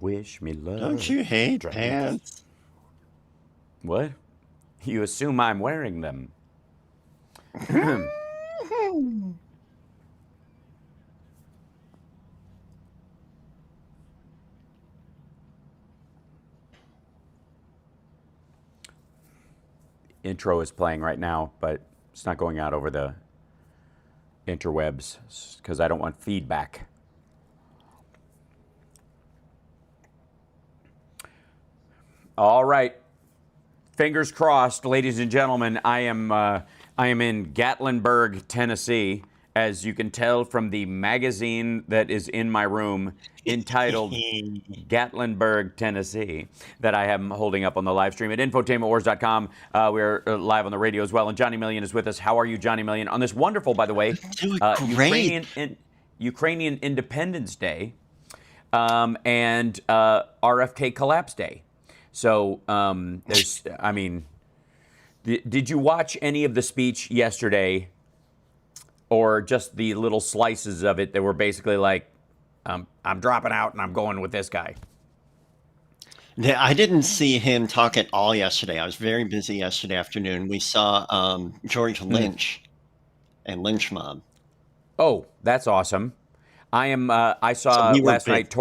Wish me luck. Don't you hate Dragons. pants? What? You assume I'm wearing them. Intro is playing right now, but it's not going out over the interwebs because I don't want feedback. All right. Fingers crossed, ladies and gentlemen. I am in Gatlinburg, Tennessee, as you can tell from the magazine that is in my room, entitled Gatlinburg, Tennessee, that I am holding up on the live stream at infotainmentwars.com. We're live on the radio as well, and Johnny Million is with us. How are you, Johnny Million? On this wonderful, by the way, Ukrainian Independence Day and RFK Collapse Day. So did you watch any of the speech yesterday, or just the little slices of it that were basically like, I'm dropping out and I'm going with this guy? I didn't see him talk at all yesterday. I was very busy yesterday afternoon. We saw George Lynch and Lynch Mob. Oh, that's awesome. I saw last night.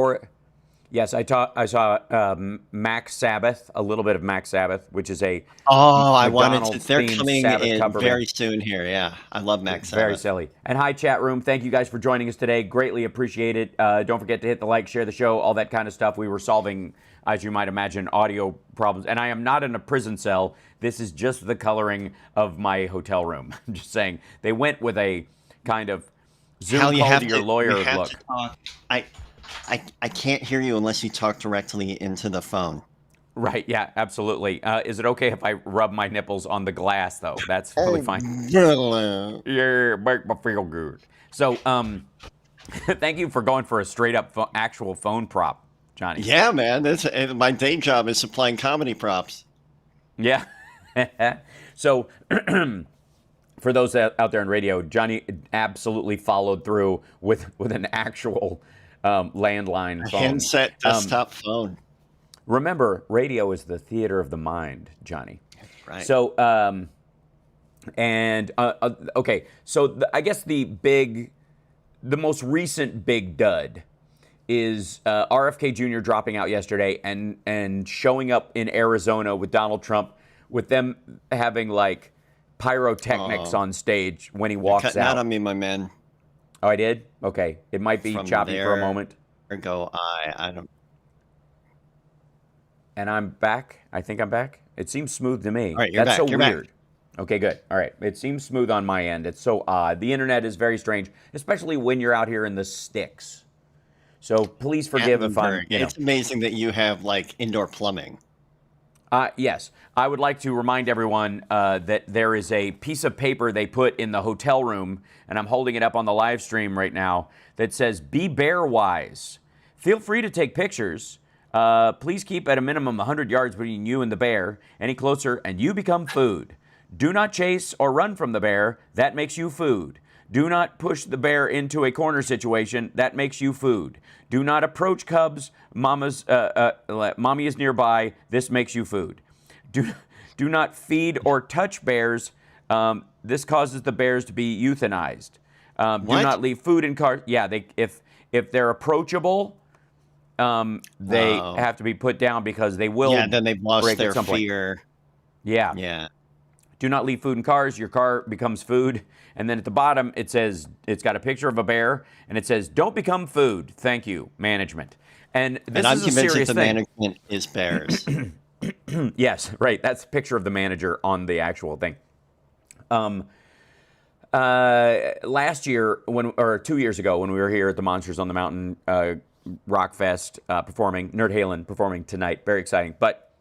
Yes, I saw Mac Sabbath, a little bit of Mac Sabbath, which is a I wanted to. They're coming in very soon here. Yeah, I love Mac Sabbath. Very silly. And hi, chat room. Thank you guys for joining us today. Greatly appreciate it. Don't forget to hit the like, share the show, all that kind of stuff. We were solving, as you might imagine, audio problems. And I am not in a prison cell. This is just the coloring of my hotel room. I'm just saying. They went with a kind of Zoom call to your lawyer look. I can't hear you unless you talk directly into the phone. Right, yeah, absolutely. Is it okay if I rub my nipples on the glass, though? That's really fine. Yeah, make me feel good. So, thank you for going for a straight-up actual phone prop, Johnny. Yeah, man. My day job is supplying comedy props. Yeah. So, for those out there in radio, Johnny absolutely followed through with an actual landline phone. Handset desktop phone. Remember, radio is the theater of the mind, Johnny. Right. So, okay. So I guess the most recent big dud is RFK Jr. dropping out yesterday and showing up in Arizona with Donald Trump, with them having like pyrotechnics on stage when he walks out. Cutting out on me, my man. Oh, I did? Okay. It might be choppy for a moment. I don't. And I'm back. I think I'm back. It seems smooth to me. All right, you're That's back. so You're weird. back. Okay, good. All right. It seems smooth on my end. It's so odd. The internet is very strange, especially when you're out here in the sticks. So please forgive if I'm. It's amazing that you have like indoor plumbing. Yes. I would like to remind everyone that there is a piece of paper they put in the hotel room, and I'm holding it up on the live stream right now, that says, "Be bear wise. Feel free to take pictures. Please keep at a minimum 100 yards between you and the bear. Any closer, and you become food. Do not chase or run from the bear. That makes you food. Do not push the bear into a corner situation. That makes you food. Do not approach cubs. Mommy is nearby. This makes you food. Do not feed or touch bears. This causes the bears to be euthanized. Do not leave food in cars. Yeah, if they're approachable, they have to be put down because they will. Yeah, then they've lost their fear. Yeah. Yeah. Do not leave food in cars. Your car becomes food. And then at the bottom, it says, it's got a picture of a bear, and it says, "Don't become food. Thank you, management." And this I'm is a serious the thing. Management is bears. Yes, right. That's a picture of the manager on the actual thing. Last year, 2 years ago, when we were here at the Monsters on the Mountain Rock Fest performing, Nerd Halen performing tonight, very exciting. But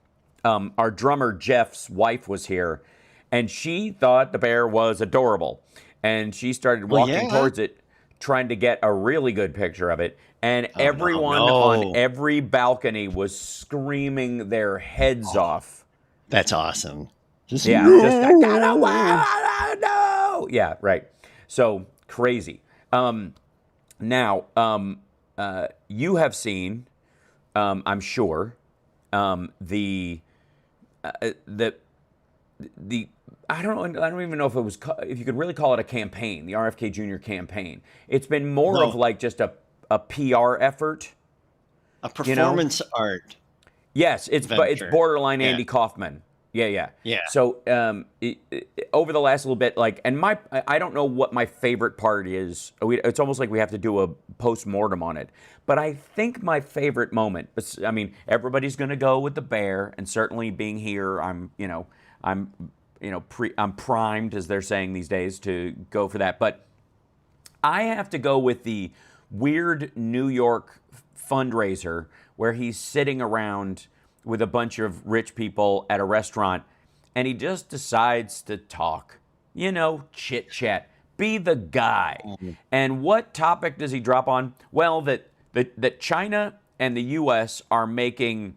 our drummer Jeff's wife was here, and she thought the bear was adorable, and she started walking towards it, trying to get a really good picture of it. And everyone on every balcony was screaming their heads off. That's awesome. I gotta no. Yeah, right. So crazy. Now, you have seen I'm sure. The I don't know. I don't even know if it was if you could really call it a campaign, the RFK Jr. campaign. It's been more of No, like just a PR effort, a you know. performance art Yes, it's venture. borderline Yeah, Andy Kaufman. Yeah, yeah. yeah. So over the last little bit, like, and I don't know what my favorite part is. It's almost like we have to do a post-mortem on it. But I think my favorite moment, I mean, everybody's going to go with the bear, and certainly being here, I'm I'm primed, as they're saying these days, to go for that. But I have to go with the weird New York fundraiser where he's sitting around with a bunch of rich people at a restaurant and he just decides to talk, chit chat, be the guy. Mhm. And what topic does he drop on? Well, that China and the U.S. are making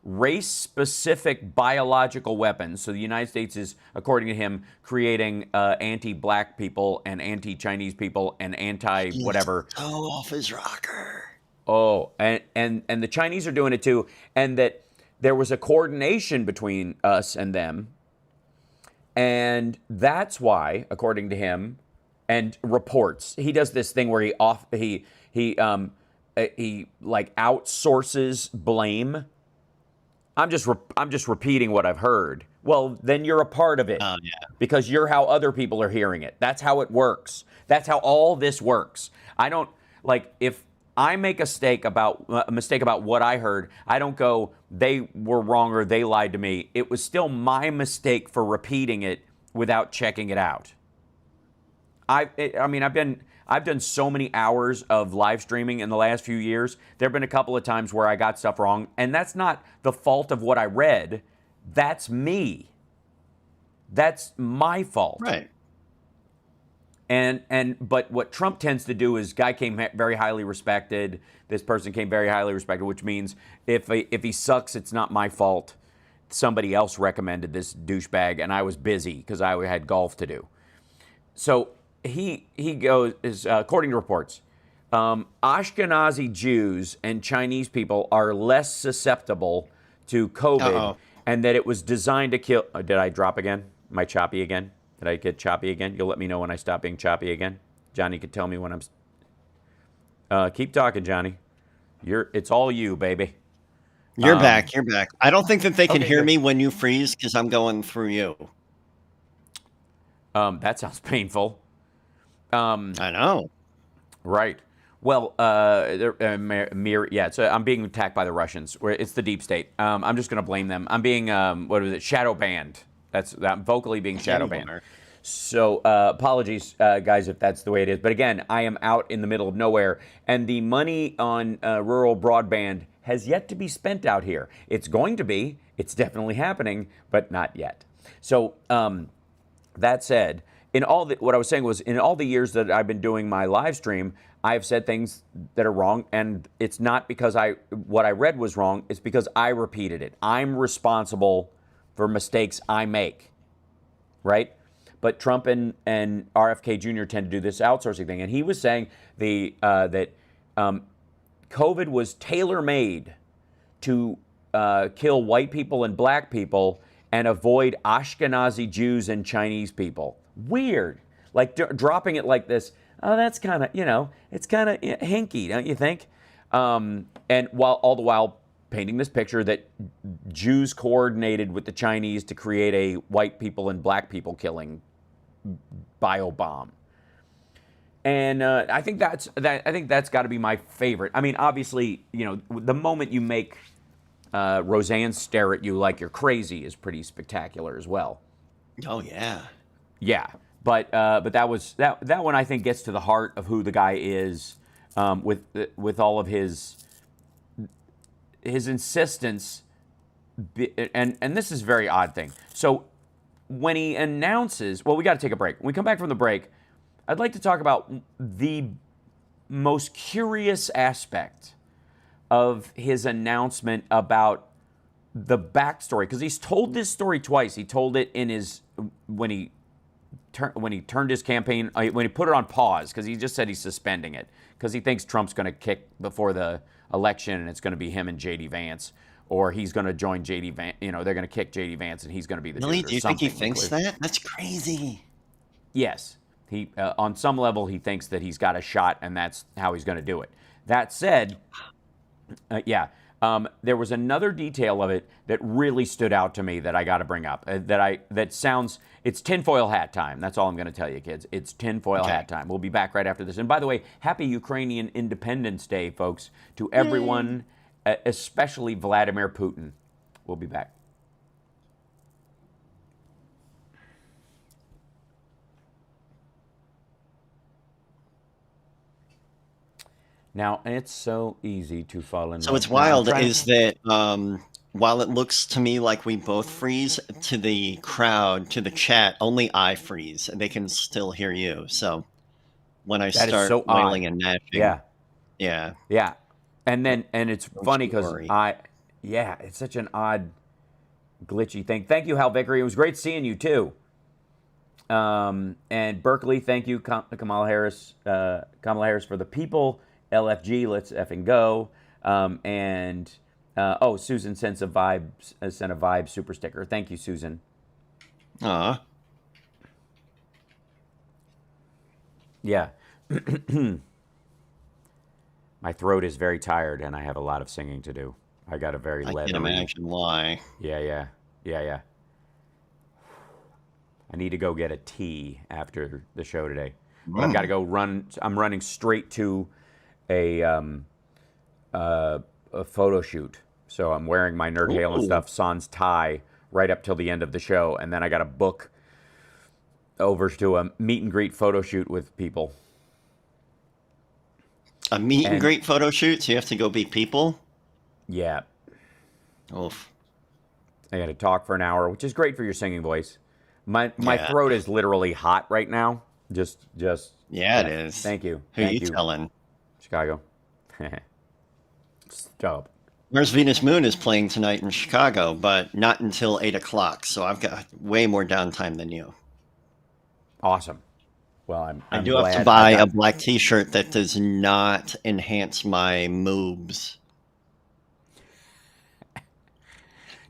race-specific biological weapons. So the United States is, according to him, creating anti-black people and anti-Chinese people and He's anti-whatever. so off his rocker. Oh, and the Chinese are doing it too, and that there was a coordination between us and them, and that's why, according to him, and reports, he does this thing where he like outsources blame. I'm just repeating what I've heard. Well, then you're a part of it Oh yeah. because you're how other people are hearing it. That's how it works. That's how all this works. I don't like if I make a mistake about what I heard, I don't go they were wrong or they lied to me. It was still my mistake for repeating it without checking it out. I've done so many hours of live streaming in the last few years. There have been a couple of times where I got stuff wrong, and that's not the fault of what I read. That's me. That's my fault. Right. But what Trump tends to do is guy came very highly respected. This person came very highly respected, which means if he sucks, it's not my fault. Somebody else recommended this douchebag, and I was busy because I had golf to do. So he goes, according to reports, Ashkenazi Jews and Chinese people are less susceptible to COVID, Uh-oh. and that it was designed to kill. Did I drop again? Am I choppy again? Did I get choppy again? You'll let me know when I stop being choppy again. Johnny could tell me when I'm. Keep talking, Johnny. It's all you, baby. You're back. You're back. I don't think that they can Okay, hear good. me when you freeze because I'm going through you. That sounds painful. I know. Right. Well, yeah. So I'm being attacked by the Russians. It's the deep state. I'm just going to blame them. I'm being what is it? Shadow banned. I'm vocally being shadow banned. So apologies, guys, if that's the way it is. But again, I am out in the middle of nowhere, and the money on rural broadband has yet to be spent out here. It's going to be. It's definitely happening, but not yet. So that said, what I was saying was, in all the years that I've been doing my live stream, I've said things that are wrong, and it's not because what I read was wrong. It's because I repeated it. I'm responsible for mistakes I make, right? But Trump and RFK Jr. tend to do this outsourcing thing, and he was saying that COVID was tailor-made to kill white people and black people and avoid Ashkenazi Jews and Chinese people. Weird. Like dropping it like this. Oh, that's kind of, it's kind of hinky, don't you think? And all the while painting this picture that Jews coordinated with the Chinese to create a white people and black people killing biobomb. And I think that's got to be my favorite. I mean, obviously, the moment you make Roseanne stare at you like you're crazy is pretty spectacular as well. Oh yeah. Yeah, but that one I think gets to the heart of who the guy is, with all of his insistence, and this is a very odd thing. So when he announces, well, we got to take a break. When we come back from the break, I'd like to talk about the most curious aspect of his announcement about the backstory, because he's told this story twice. He told it when he when he turned his campaign, when he put it on pause, because he just said he's suspending it because he thinks Trump's going to kick before the election and it's going to be him and J.D. Vance, or he's going to join J.D. Vance. You know, they're going to kick J.D. Vance and he's going to be the Really? dude or Do you think he something. thinks that? That's crazy. Yes. He, on some level, he thinks that he's got a shot and that's how he's going to do it. That said, there was another detail of it that really stood out to me that I got to bring up. It's tinfoil hat time. That's all I'm going to tell you, kids. It's tinfoil hat time. We'll be back right after this. And by the way, happy Ukrainian Independence Day, folks, to everyone, especially Vladimir Putin. We'll be back. Now, it's so easy to fall in love. So what's wild is that while it looks to me like we both freeze, to the crowd, to the chat, only I freeze, and they can still hear you. So when I start wailing and gnashing, yeah, and it's funny because it's such an odd, glitchy thing. Thank you, Hal Vickery. It was great seeing you too. And Berkeley, thank you, Kamala Harris for the people. LFG, let's effing go. Susan sent a vibe super sticker. Thank you, Susan. Aw. Yeah. My throat is very tired and I have a lot of singing to do. I got a very leathery. I can imagine why. Yeah. I need to go get a tea after the show today. But I've got to go run. I'm running straight to a photo shoot. So I'm wearing my Nerd Halo stuff, sans tie, right up till the end of the show. And then I got to book over to a meet and greet photo shoot with people. A meet and greet photo shoot? So you have to go be people? Yeah. Oof. I got to talk for an hour, which is great for your singing voice. My throat is literally hot right now. Just. Yeah, it is. Thank you. Who are you telling? Chicago. Stop. Mars Venus Moon is playing tonight in Chicago, but not until 8 o'clock. So I've got way more downtime than you. Awesome. Well, I do have to buy a black T-shirt that does not enhance my moobs.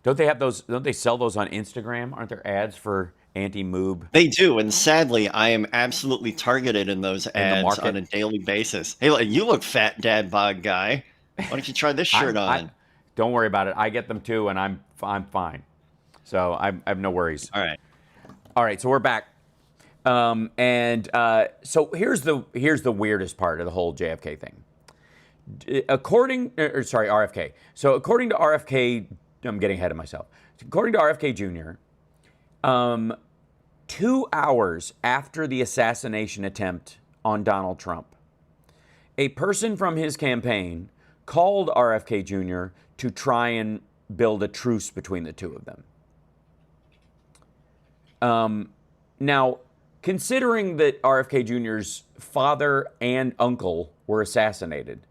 Don't they have those? Don't they sell those on Instagram? Aren't there ads for anti-moob? They do, and sadly, I am absolutely targeted in those ads on a daily basis. Hey, you look fat, dad bod guy. Why don't you try this shirt on? Don't worry about it. I get them too, and I'm fine. So I have no worries. All right. So we're back, so here's the weirdest part of the whole JFK thing. RFK. So according to RFK, I'm getting ahead of myself. According to RFK Jr., 2 hours after the assassination attempt on Donald Trump, a person from his campaign called RFK Jr. to try and build a truce between the two of them. Now, considering that RFK Jr.'s father and uncle were assassinated,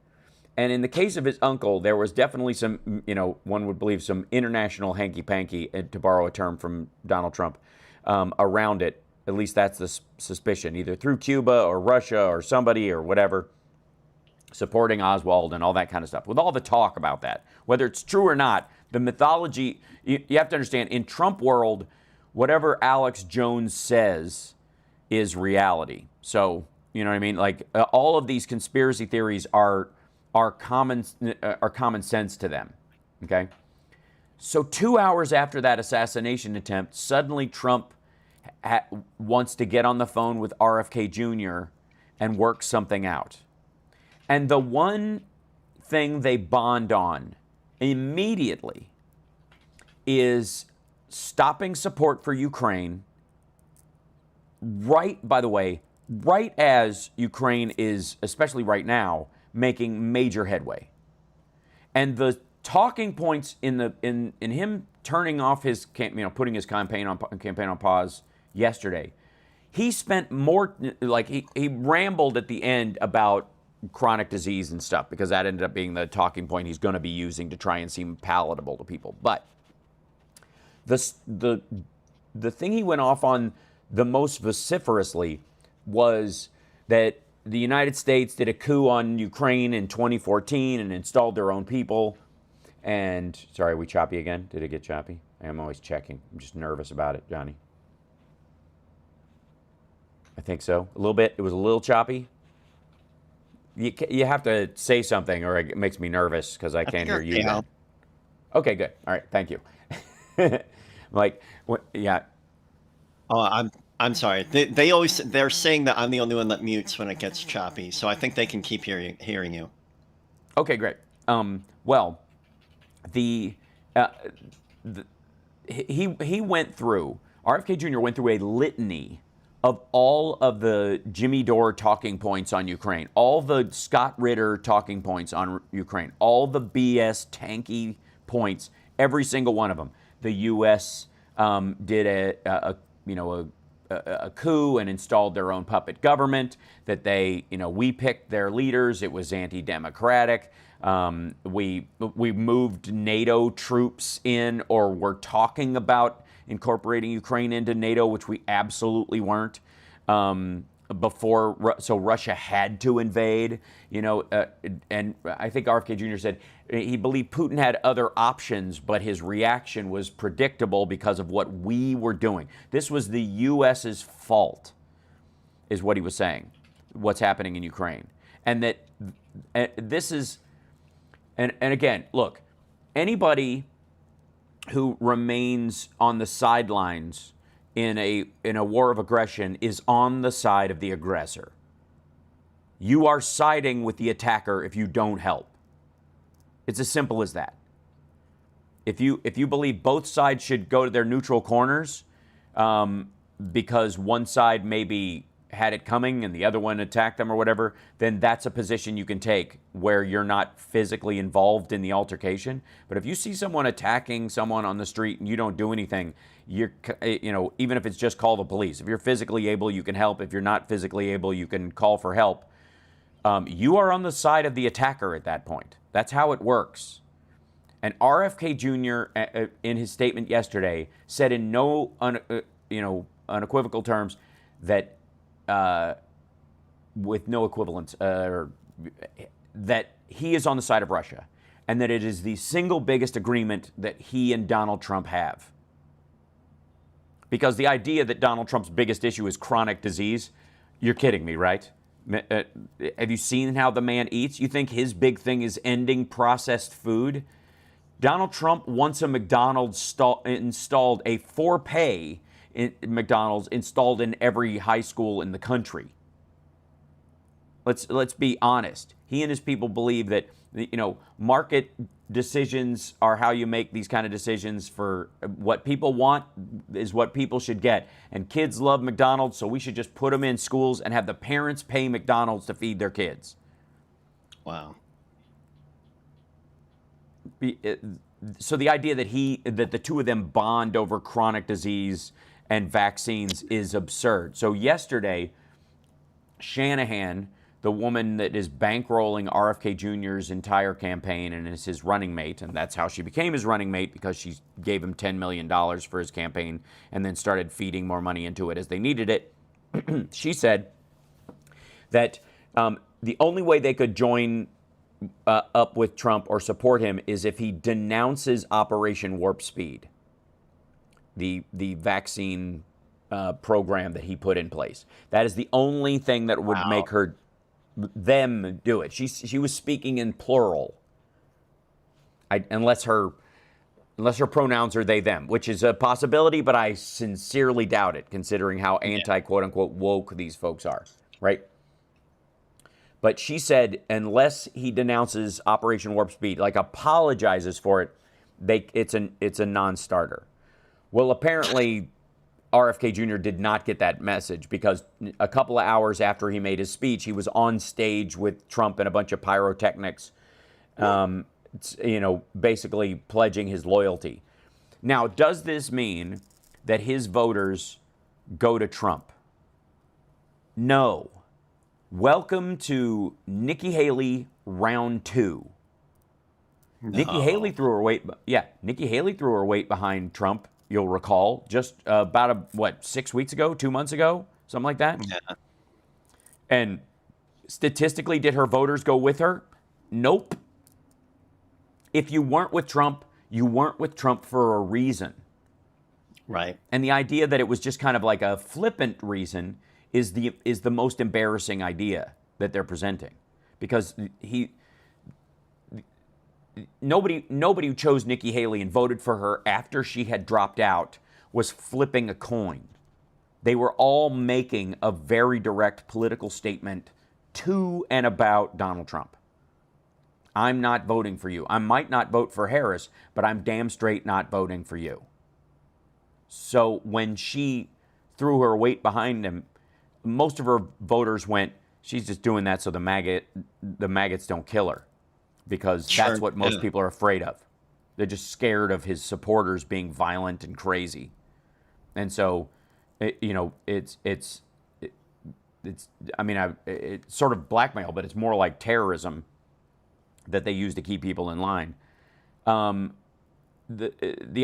and in the case of his uncle, there was definitely some, one would believe some international hanky-panky, to borrow a term from Donald Trump, around it. At least that's the suspicion, either through Cuba or Russia or somebody or whatever, supporting Oswald and all that kind of stuff. With all the talk about that, whether it's true or not, the mythology, you have to understand, in Trump world, whatever Alex Jones says is reality. So, you know what I mean? Like, all of these conspiracy theories are common sense to them, okay? So 2 hours after that assassination attempt, suddenly Trump wants to get on the phone with RFK Jr. and work something out. And the one thing they bond on immediately is stopping support for Ukraine, right as Ukraine is, especially right now, making major headway. And the talking points in him turning off his putting his campaign on pause yesterday, he spent more, he rambled at the end about chronic disease and stuff, because that ended up being the talking point he's going to be using to try and seem palatable to people. But the thing he went off on the most vociferously was that the United States did a coup on Ukraine in 2014 and installed their own people. And, sorry, are we choppy again? Did it get choppy? I'm always checking. I'm just nervous about it, Johnny. I think so. A little bit. It was a little choppy. You have to say something or it makes me nervous because I can't hear you then. Okay, good. All right, thank you. Like, what, yeah. Oh, I'm sorry. They're saying that I'm the only one that mutes when it gets choppy, so I think they can keep hearing you. Okay, great. Well, he went through, RFK Jr. went through a litany of all of the Jimmy Dore talking points on Ukraine, all the Scott Ritter talking points on Ukraine, all the BS Tanky points, every single one of them. The U.S. Did a coup and installed their own puppet government, that they, we picked their leaders, it was anti-democratic. We moved NATO troops in, or were talking about incorporating Ukraine into NATO, which we absolutely weren't. So Russia had to invade, and I think RFK Jr. said he believed Putin had other options, but his reaction was predictable because of what we were doing. This was the U.S.'s fault, is what he was saying, what's happening in Ukraine. And that this is, and again, look, anybody who remains on the sidelines in a war of aggression is on the side of the aggressor. You are siding with the attacker if you don't help. It's as simple as that. If you believe both sides should go to their neutral corners because one side maybe had it coming and the other one attacked them or whatever, then that's a position you can take where you're not physically involved in the altercation. But if you see someone attacking someone on the street and you don't do anything, even if it's just call the police. If you're physically able, you can help. If you're not physically able, you can call for help. You are on the side of the attacker at that point. That's how it works. And RFK Jr. In his statement yesterday said in no unequivocal terms that with no equivalence, that he is on the side of Russia, and that it is the single biggest agreement that he and Donald Trump have. Because the idea that Donald Trump's biggest issue is chronic disease, you're kidding me, right? Have you seen how the man eats? You think his big thing is ending processed food? Donald Trump wants a McDonald's installed, a for pay McDonald's installed in every high school in the country. Let's be honest. He and his people believe that market decisions are how you make these kind of decisions. For what people want is what people should get. And kids love McDonald's, so we should just put them in schools and have the parents pay McDonald's to feed their kids. Wow. So the idea that the two of them bond over chronic disease and vaccines is absurd. So yesterday, Shanahan, the woman that is bankrolling RFK Jr.'s entire campaign and is his running mate, and that's how she became his running mate, because she gave him $10 million for his campaign and then started feeding more money into it as they needed it. She said that the only way they could join up with Trump or support him is if he denounces Operation Warp Speed, the vaccine program that he put in place. That is the only thing that would make them do it. She was speaking in plural, unless her pronouns are they them, which is a possibility, but I sincerely doubt it, considering how anti-quote unquote woke these folks are, right? But she said unless he denounces Operation Warp Speed, like apologizes for it, it's a non-starter. Well, apparently RFK Jr. did not get that message, because a couple of hours after he made his speech, he was on stage with Trump and a bunch of pyrotechnics, basically pledging his loyalty. Now, does this mean that his voters go to Trump? No. Welcome to Nikki Haley round 2. No. Nikki Haley threw her weight. Yeah, Nikki Haley threw her weight behind Trump you'll recall, just about 6 weeks ago, 2 months ago, something like that. Yeah. And statistically, did her voters go with her? Nope. If you weren't with Trump, you weren't with Trump for a reason. Right. And the idea that it was just kind of like a flippant reason is the most embarrassing idea that they're presenting, because nobody who chose Nikki Haley and voted for her after she had dropped out was flipping a coin. They were all making a very direct political statement to and about Donald Trump. I'm not voting for you. I might not vote for Harris, but I'm damn straight not voting for you. So when she threw her weight behind him, most of her voters went, she's just doing that so the maggots don't kill her, because that's what most people are afraid of. They're just scared of his supporters being violent and crazy. And so, it's sort of blackmail, but it's more like terrorism that they use to keep people in line. The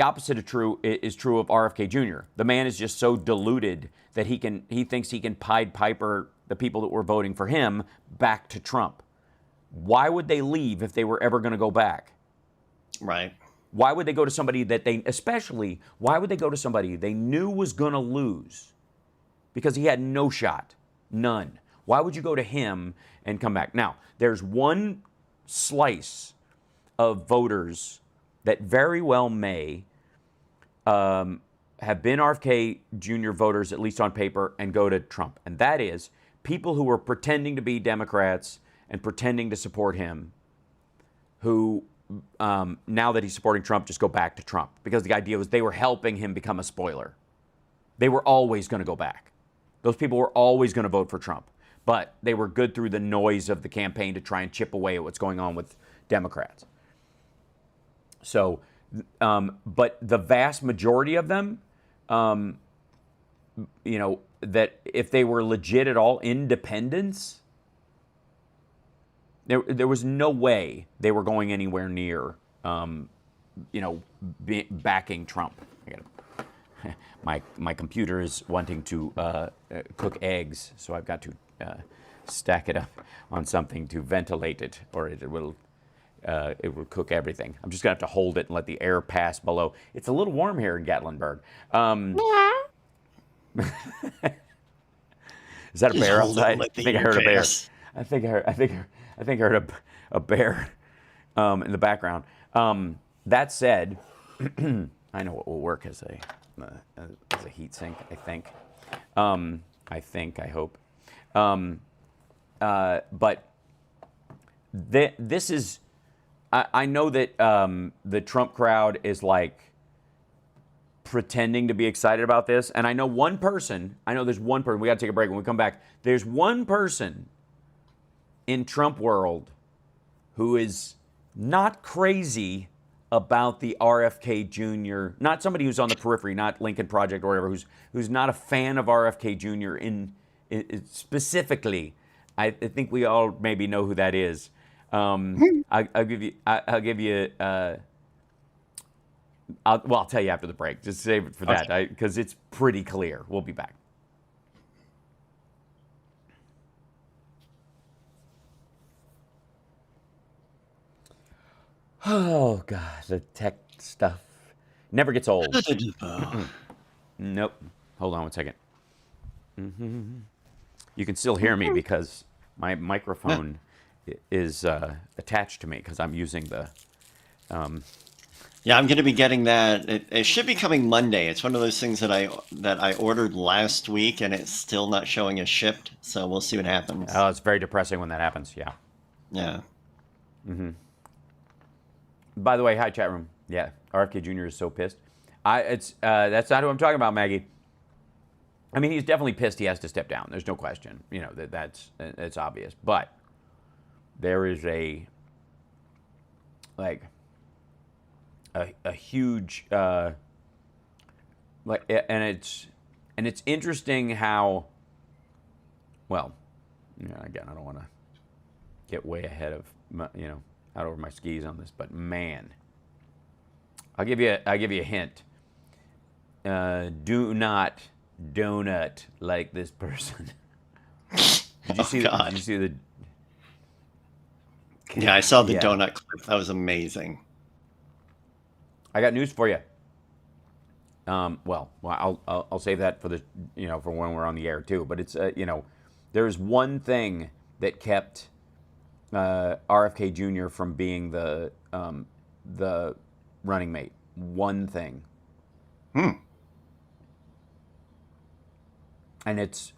opposite is true of RFK Jr. The man is just so deluded that he thinks he can Pied Piper the people that were voting for him back to Trump. Why would they leave if they were ever going to go back? Right. Why would they go to somebody why would they go to somebody they knew was going to lose? Because he had no shot, none. Why would you go to him and come back? Now, there's one slice of voters that very well may have been RFK Jr. voters, at least on paper, and go to Trump. And that is people who were pretending to be Democrats and pretending to support him, who, now that he's supporting Trump, just go back to Trump. Because the idea was they were helping him become a spoiler. They were always going to go back. Those people were always going to vote for Trump. But they were good through the noise of the campaign to try and chip away at what's going on with Democrats. So, but the vast majority of them, that if they were legit at all independents, there was no way they were going anywhere near, backing Trump. My computer is wanting to cook eggs, so I've got to stack it up on something to ventilate it, or it will cook everything. I'm just gonna have to hold it and let the air pass below. It's a little warm here in Gatlinburg. Is that a bear outside? I think I heard a bear. I think I heard a bear in the background. That said, I know what will work as a heat sink. I hope. But this is. I know that the Trump crowd is like pretending to be excited about this. And I know there's one person, we got to take a break. When we come back, there's one person in Trump world who is not crazy about the RFK Jr., not somebody who's on the periphery, not Lincoln Project or whatever, who's not a fan of RFK Jr. in specifically. I think we all maybe know who that is. I'll give you. I'll tell you after the break. Just save it for that, because it's pretty clear. We'll be back. Oh God, the tech stuff never gets old. Nope. Hold on one second. You can still hear me because my microphone is attached to me because I'm using the. Yeah, I'm going to be getting that. It should be coming Monday. It's one of those things that I ordered last week, and it's still not showing as shipped. So we'll see what happens. Oh, it's very depressing when that happens. Yeah. Yeah. By the way, hi chat room. Yeah, RFK Jr. is so pissed. That's not who I'm talking about, Maggie. I mean, he's definitely pissed. He has to step down. There's no question. That's obvious. But there is a huge and it's interesting how again, I don't want to get way ahead of out over my skis on this, but man, I'll give you a hint. Do not donut like this person. Did you see? God. Did you see the? Yeah, I saw the Yeah. donut clip. That was amazing. I got news for you. Well, I'll save that for the for when we're on the air too. But it's there's one thing that kept RFK Jr. from being the running mate. One thing. And it's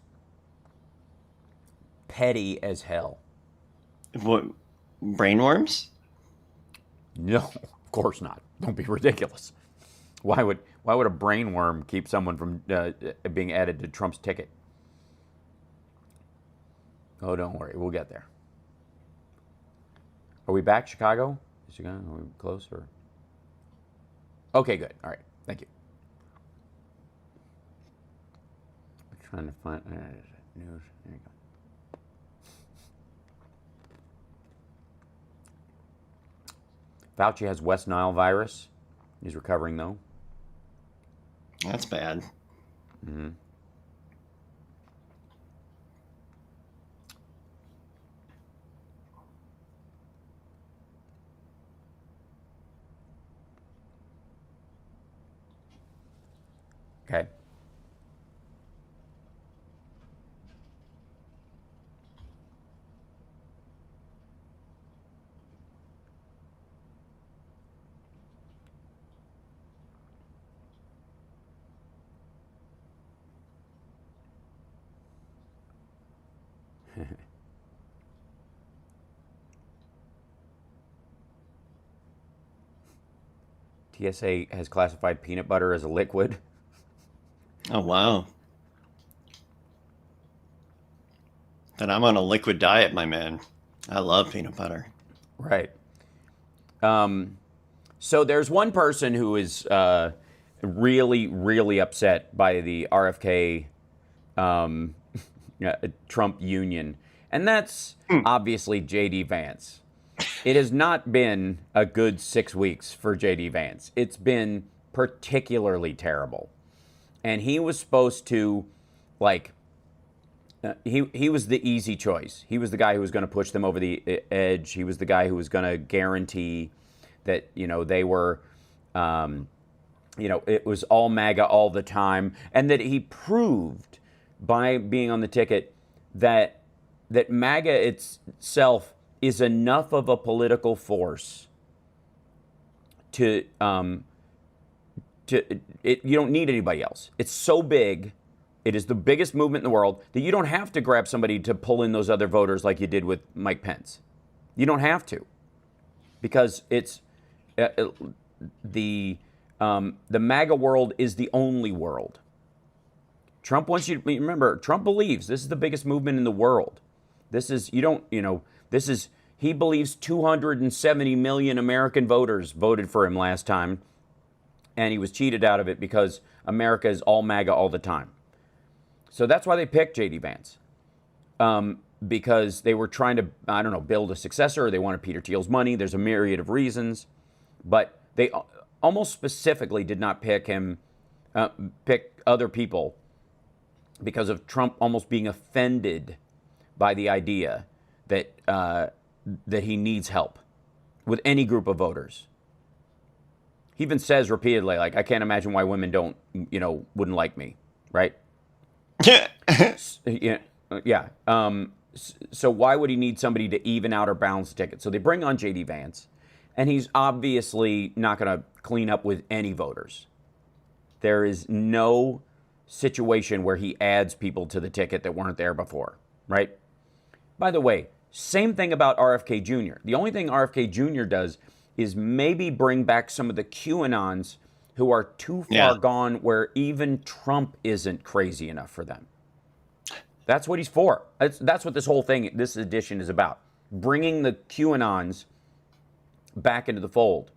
petty as hell. What? Brainworms? No, of course not. Don't be ridiculous. Why would a brain worm keep someone from being added to Trump's ticket? Oh, don't worry, we'll get there. Are we back, Chicago? Is Chicago? Are we close or? Okay, good. All right, thank you. I'm trying to find news. There you go. Fauci has West Nile virus. He's recovering though. That's bad. Mm-hmm. Okay. TSA has classified peanut butter as a liquid. Oh, wow. Then I'm on a liquid diet, my man. I love peanut butter. Right. So there's one person who is really, really upset by the RFK Trump union, and that's obviously J.D. Vance. It has not been a good 6 weeks for J.D. Vance. It's been particularly terrible. And he was supposed to, he was the easy choice. He was the guy who was going to push them over the edge. He was the guy who was going to guarantee that, they were, it was all MAGA all the time. And that he proved by being on the ticket that MAGA itself is enough of a political force you don't need anybody else. It's so big, it is the biggest movement in the world, that you don't have to grab somebody to pull in those other voters like you did with Mike Pence. You don't have to, because it's the MAGA world is the only world. Trump wants you to remember. Trump believes this is the biggest movement in the world. This is he believes 270 million American voters voted for him last time, and he was cheated out of it because America is all MAGA all the time. So that's why they picked J.D. Vance, because they were trying to, build a successor. Or they wanted Peter Thiel's money. There's a myriad of reasons, but they almost specifically did not pick him, pick other people, because of Trump almost being offended by the idea that that he needs help with any group of voters. He even says repeatedly, I can't imagine why women wouldn't like me, right? Yeah. So why would he need somebody to even out or balance the ticket? So they bring on J.D. Vance, and he's obviously not going to clean up with any voters. There is no situation where he adds people to the ticket that weren't there before, right? By the way, same thing about RFK Jr. The only thing RFK Jr. does is maybe bring back some of the QAnons who are too far gone, where even Trump isn't crazy enough for them. That's what he's for. That's what this whole thing, this edition, is about. Bringing the QAnons back into the fold.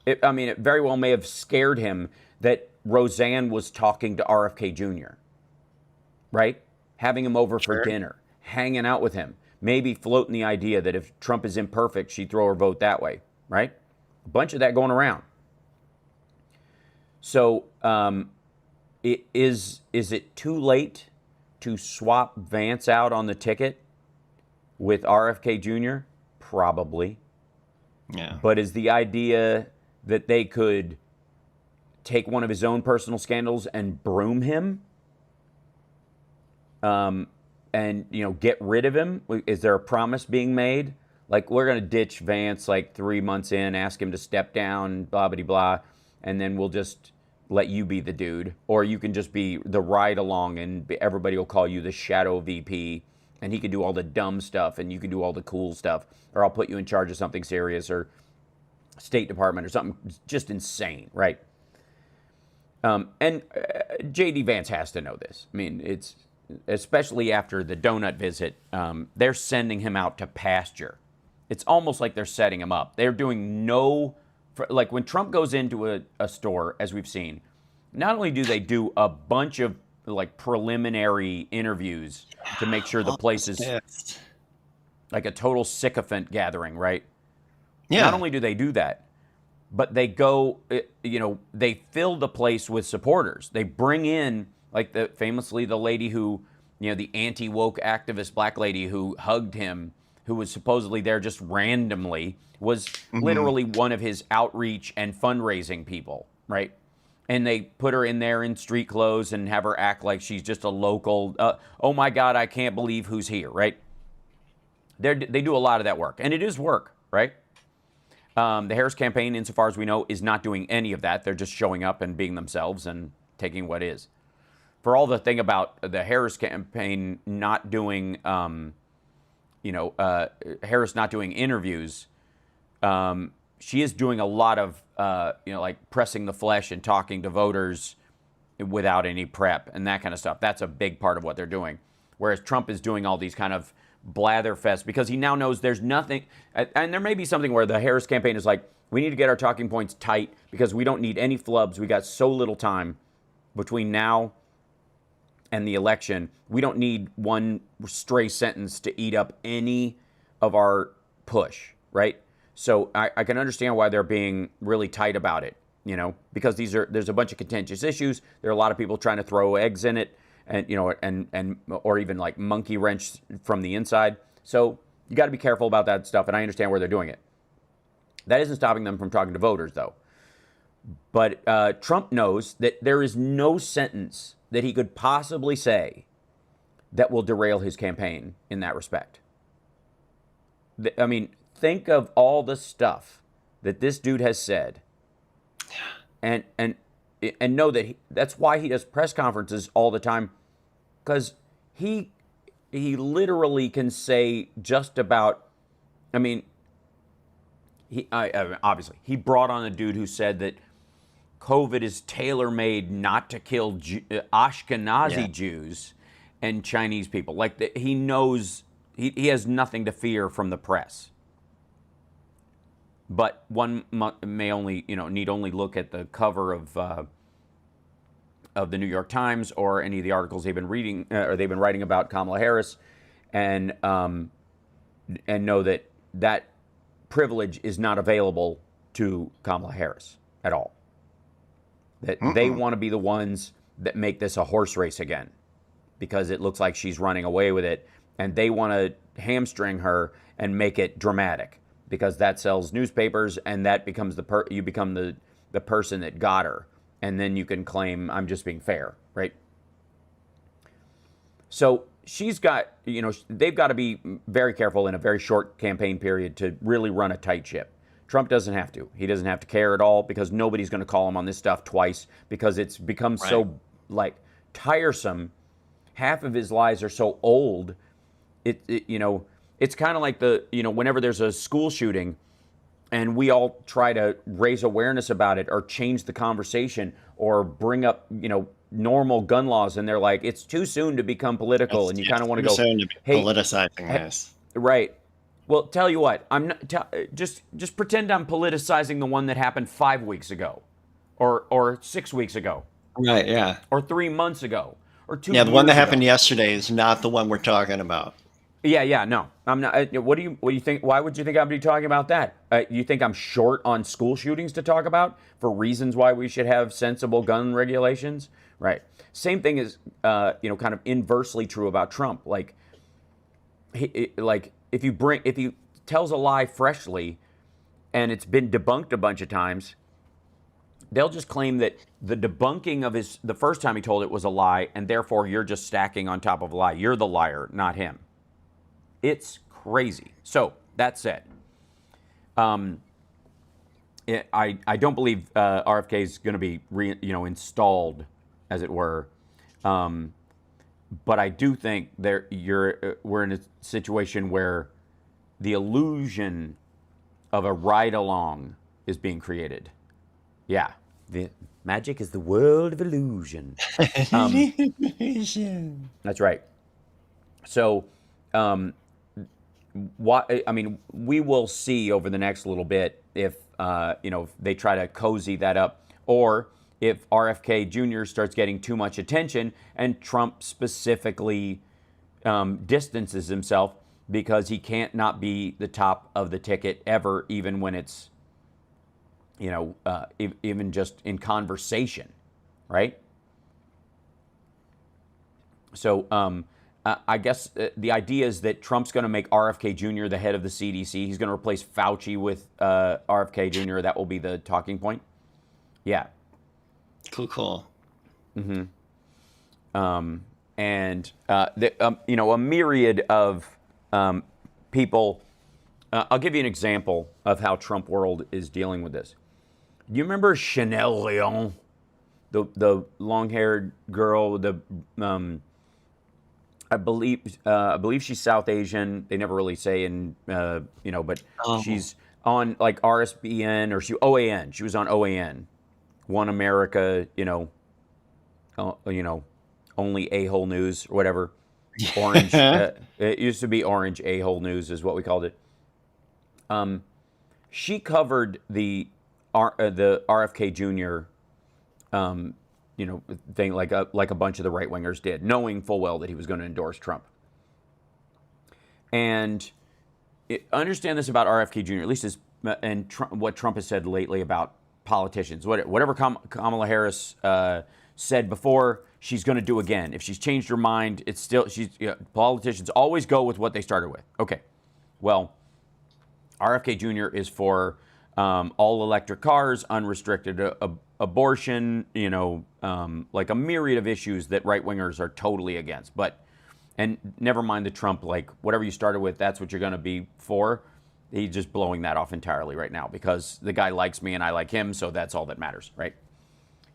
It very well may have scared him that Roseanne was talking to RFK Jr., right? Having him over for dinner, hanging out with him, maybe floating the idea that if Trump is imperfect, she'd throw her vote that way, right? A bunch of that going around. So Is it too late to swap Vance out on the ticket with RFK Jr.? Probably. Yeah. But is the idea that they could take one of his own personal scandals and broom him, and get rid of him? Is there a promise being made? Like, we're going to ditch Vance like 3 months in, ask him to step down, blah, blah, blah, and then we'll just let you be the dude. Or you can just be the ride along and everybody will call you the shadow VP, and he can do all the dumb stuff and you can do all the cool stuff. Or I'll put you in charge of something serious, or State Department or something just insane, right? And J.D. Vance has to know this. I mean, it's especially after the donut visit, they're sending him out to pasture. It's almost like they're setting him up. They're doing like when Trump goes into a store, as we've seen, not only do they do a bunch of like preliminary interviews to make sure the place is like a total sycophant gathering, right? Yeah. Not only do they do that, but they go, they fill the place with supporters. They bring in, like famously the lady who, the anti-woke activist black lady who hugged him, who was supposedly there just randomly, was literally one of his outreach and fundraising people, right? And they put her in there in street clothes and have her act like she's just a local, oh my God, I can't believe who's here, right? They do a lot of that work, and it is work, right? The Harris campaign, insofar as we know, is not doing any of that. They're just showing up and being themselves and taking what is. For all the thing about the Harris campaign not doing, Harris not doing interviews, she is doing a lot of, like pressing the flesh and talking to voters without any prep and that kind of stuff. That's a big part of what they're doing. Whereas Trump is doing all these kind of blatherfest because he now knows there's nothing. And there may be something where the Harris campaign is like, we need to get our talking points tight because we don't need any flubs. We got so little time between now and the election. We don't need one stray sentence to eat up any of our push, right? So I can understand why they're being really tight about it, because there's a bunch of contentious issues. There are a lot of people trying to throw eggs in it, and or even like monkey wrench from the inside. So you got to be careful about that stuff, and I understand where they're doing it. That isn't stopping them from talking to voters, though. But Trump knows that there is no sentence that he could possibly say that will derail his campaign in that respect. I mean, think of all the stuff that this dude has said, and know that that's why he does press conferences all the time, because he literally can say just about. I mean, obviously he brought on a dude who said that COVID is tailor-made not to kill Ashkenazi Jews and Chinese people. Like he knows he has nothing to fear from the press. But one may only, need only look at the cover of the New York Times or any of the articles they've been reading or they've been writing about Kamala Harris, and know that privilege is not available to Kamala Harris at all. That they want to be the ones that make this a horse race again, because it looks like she's running away with it, and they want to hamstring her and make it dramatic, because that sells newspapers, and that becomes you become the person that got her, and then you can claim I'm just being fair, right? So she's got, they've got to be very careful in a very short campaign period to really run a tight ship. Trump doesn't have to. He doesn't have to care at all, because nobody's going to call him on this stuff twice, because it's become so tiresome. Half of his lies are so old. It's kind of like whenever there's a school shooting and we all try to raise awareness about it or change the conversation or bring up, normal gun laws, and they're like, it's too soon to become political, and you kind of want to go, hey, politicizing this. Right. Well, tell you what, I'm not, just pretend I'm politicizing the one that happened 5 weeks ago, or 6 weeks ago. Right, yeah. Or 3 months ago, or 2 years ago. Yeah, the one that happened yesterday is not the one we're talking about. Yeah, no, I'm not. What do you think? Why would you think I'd be talking about that? You think I'm short on school shootings to talk about for reasons why we should have sensible gun regulations? Right. Same thing is, kind of inversely true about Trump. Like, if he tells a lie freshly, and it's been debunked a bunch of times, they'll just claim that the debunking of the first time he told it was a lie, and therefore you're just stacking on top of a lie. You're the liar, not him. It's crazy. So that said, I don't believe RFK is going to be installed, as it were. But I do think we're in a situation where the illusion of a ride along is being created. Yeah, the magic is the world of illusion. That's right. So. We will see over the next little bit if they try to cozy that up, or if RFK Jr. starts getting too much attention and Trump specifically distances himself because he can't not be the top of the ticket ever, even when it's even just in conversation, right? So. I guess the idea is that Trump's going to make RFK Jr. the head of the CDC. He's going to replace Fauci with RFK Jr. That will be the talking point. Yeah. Cool. Mm-hmm. A myriad of people. I'll give you an example of how Trump world is dealing with this. Do you remember Chanel Leon, the long-haired girl, I believe she's South Asian. They never really say, but she's on like RSBN or OAN. She was on OAN, One America, only a-hole news or whatever. Orange. It used to be Orange a-hole news is what we called it. She covered the RFK Jr. Thing like a bunch of the right wingers did, knowing full well that he was going to endorse Trump. And understand this about RFK Jr. At least what Trump has said lately about politicians. Whatever Kamala Harris said before, she's going to do again. If she's changed her mind, it's still politicians always go with what they started with. Okay, well, RFK Jr. is for all electric cars, unrestricted abortion, like a myriad of issues that right-wingers are totally against. And never mind the Trump, like, whatever you started with, that's what you're going to be for. He's just blowing that off entirely right now because the guy likes me and I like him, so that's all that matters, right?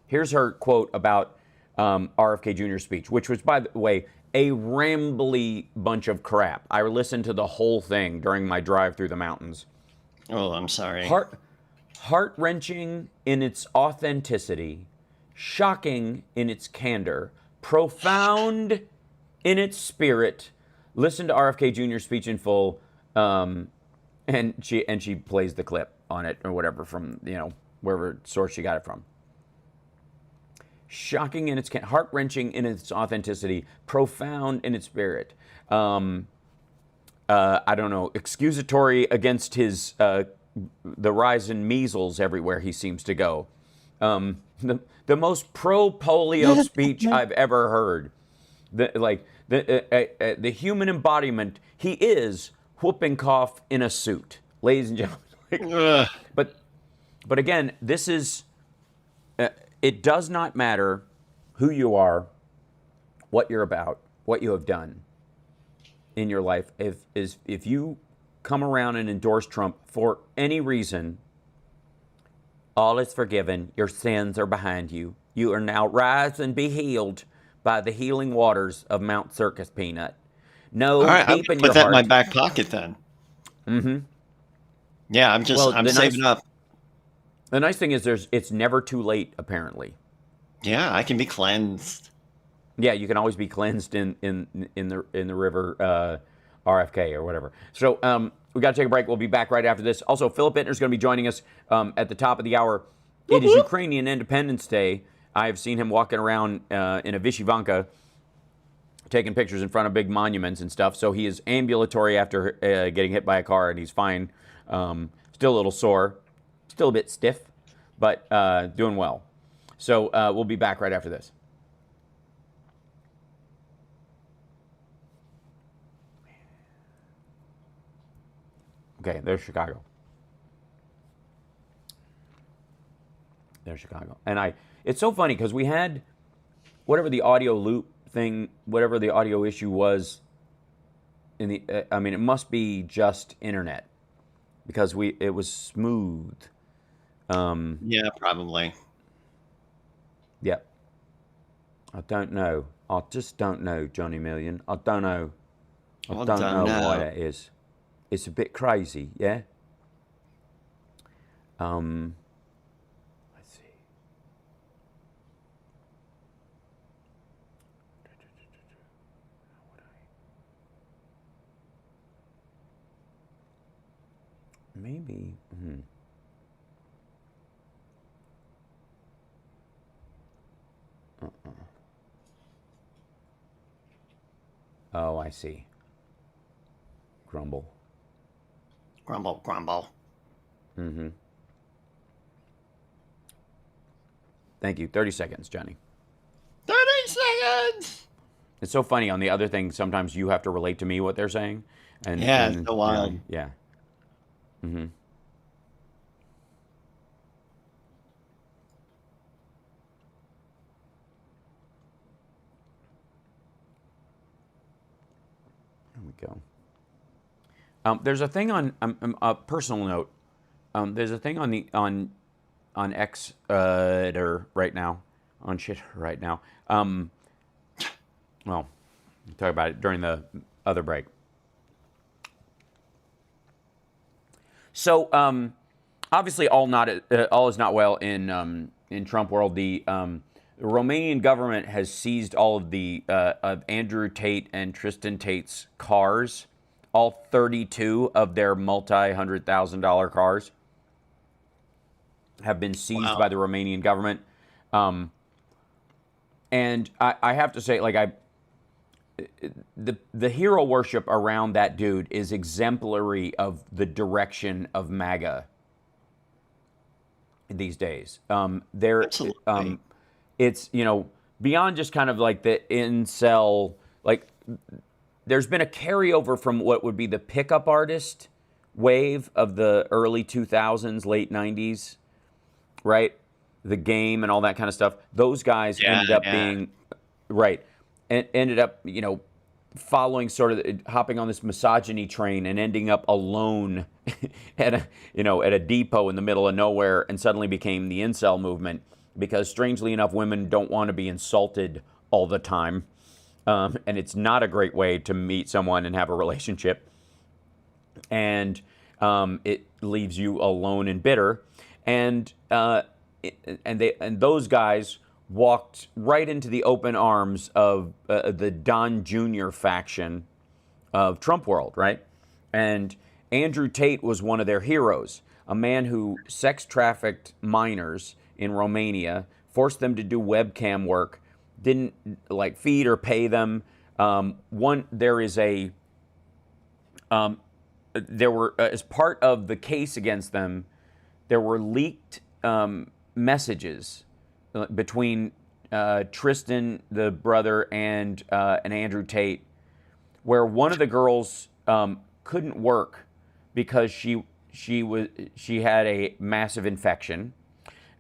Here's her quote about RFK Jr.'s speech, which was, by the way, a rambly bunch of crap. I listened to the whole thing during my drive through the mountains. Oh, I'm sorry. Heart-wrenching in its authenticity, shocking in its candor, profound in its spirit. Listen to RFK Jr.'s speech in full, and she plays the clip on it or whatever from wherever source she got it from. Shocking in its heart-wrenching in its authenticity, profound in its spirit. I don't know, excusatory against his the rise in measles everywhere he seems to go. The most pro-polio speech I've ever heard. The human embodiment. He is whooping cough in a suit, ladies and gentlemen. But again, this is. It does not matter who you are, what you're about, what you have done in your life. If you come around and endorse Trump for any reason, all is forgiven. Your sins are behind you. You are now rise and be healed by the healing waters of Mount Circus Peanut. No, all right, deep in your put that heart. in my back pocket then. Mm-hmm. Yeah, I'm saving up. The nice thing is it's never too late, apparently. Yeah, I can be cleansed. Yeah, you can always be cleansed in the river RFK or whatever. So we got to take a break. We'll be back right after this. Also, Philip Bittner's going to be joining us at the top of the hour. It is Ukrainian Independence Day. I have seen him walking around in a Vyshyvanka. taking pictures in front of big monuments and stuff. So he is ambulatory after getting hit by a car, and he's fine. Still a little sore, still a bit stiff, but doing well. So we'll be back right after this. Okay, there's Chicago. There's Chicago. And it's so funny because we had whatever the audio loop thing, whatever the audio issue was in the, I mean, it must be just internet because it was smooth. Yeah, probably. Yep. I don't know. I just don't know, Johnny Million. I don't know. I don't know why that is. It's a bit crazy, yeah? Let's see. Maybe. Oh, I see. Grumble. Grumble, grumble. Thank you. 30 seconds, Johnny. 30 seconds! It's so funny. On the other thing, sometimes you have to relate to me what they're saying. And, yeah, it's so wild. Yeah. Here we go. There's a thing on a personal note. There's a thing on X right now, on shit right now. Well, we'll talk about it during the other break. So obviously, all is not well in Trump world. The Romanian government has seized all of the of Andrew Tate and Tristan Tate's cars. All 32 of their multi-$100,000 cars have been seized by the Romanian government. And I have to say, like, the hero worship around that dude is exemplary of the direction of MAGA these days. Absolutely. It's, beyond just kind of like the incel, like, there's been a carryover from what would be the pickup artist wave of the early 2000s, late 90s, right? The Game and all that kind of stuff. Those guys ended up being, right, and ended up, following sort of, hopping on this misogyny train and ending up alone at a depot in the middle of nowhere, and suddenly became the incel movement because, strangely enough, women don't want to be insulted all the time. And it's not a great way to meet someone and have a relationship. And it leaves you alone and bitter. And those guys walked right into the open arms of the Don Jr. faction of Trump world, right? And Andrew Tate was one of their heroes, a man who sex trafficked minors in Romania, forced them to do webcam work, didn't like feed or pay them. There were as part of the case against them, there were leaked messages between Tristan, the brother, and Andrew Tate, where one of the girls couldn't work because she had a massive infection,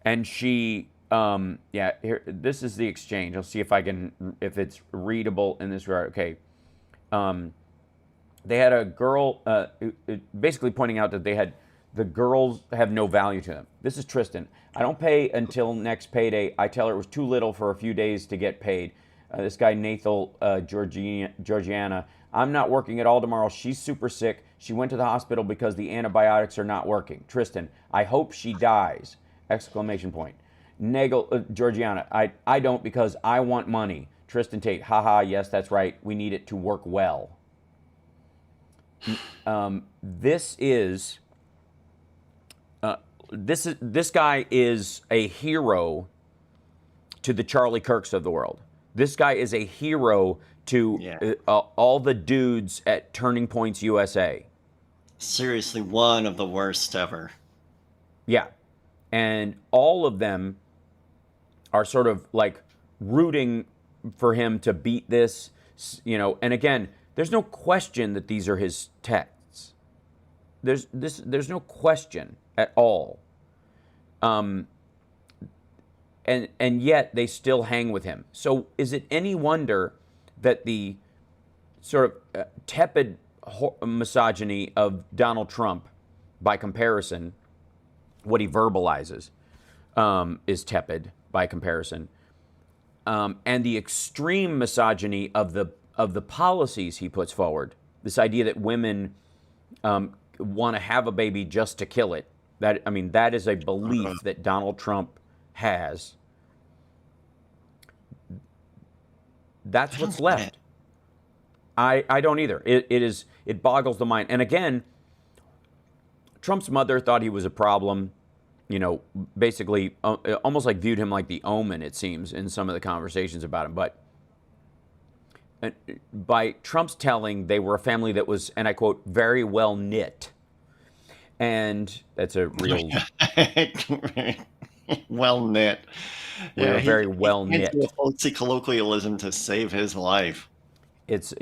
and she. Here, this is the exchange. I'll see if it's readable in this regard. Okay. They had a girl, basically pointing out that the girls have no value to them. This is Tristan. I don't pay until next payday. I tell her it was too little for a few days to get paid. This guy, Nathan Georgiana, I'm not working at all tomorrow. She's super sick. She went to the hospital because the antibiotics are not working. Tristan, I hope she dies! ! Georgiana, I don't because I want money. Tristan Tate, haha, yes, that's right. We need it to work well. This guy is a hero to the Charlie Kirks of the world. This guy is a hero to all the dudes at Turning Points USA. Seriously, one of the worst ever. Yeah. And all of them are sort of like rooting for him to beat this, and again, there's no question that these are his texts. There's no question at all. And yet they still hang with him. So is it any wonder that the sort of tepid misogyny of Donald Trump, by comparison, what he verbalizes, is tepid by comparison, and the extreme misogyny of the policies he puts forward. This idea that women want to have a baby just to kill it. That is a belief that Donald Trump has. That's what's left. I don't either. It boggles the mind. And again, Trump's mother thought he was a problem. Basically, almost like viewed him like the Omen, it seems, in some of the conversations about him. But by Trump's telling, they were a family that was, and I quote, very well knit. And that's a real... well knit. Yeah, very well knit. He folksy colloquialism to save his life. It's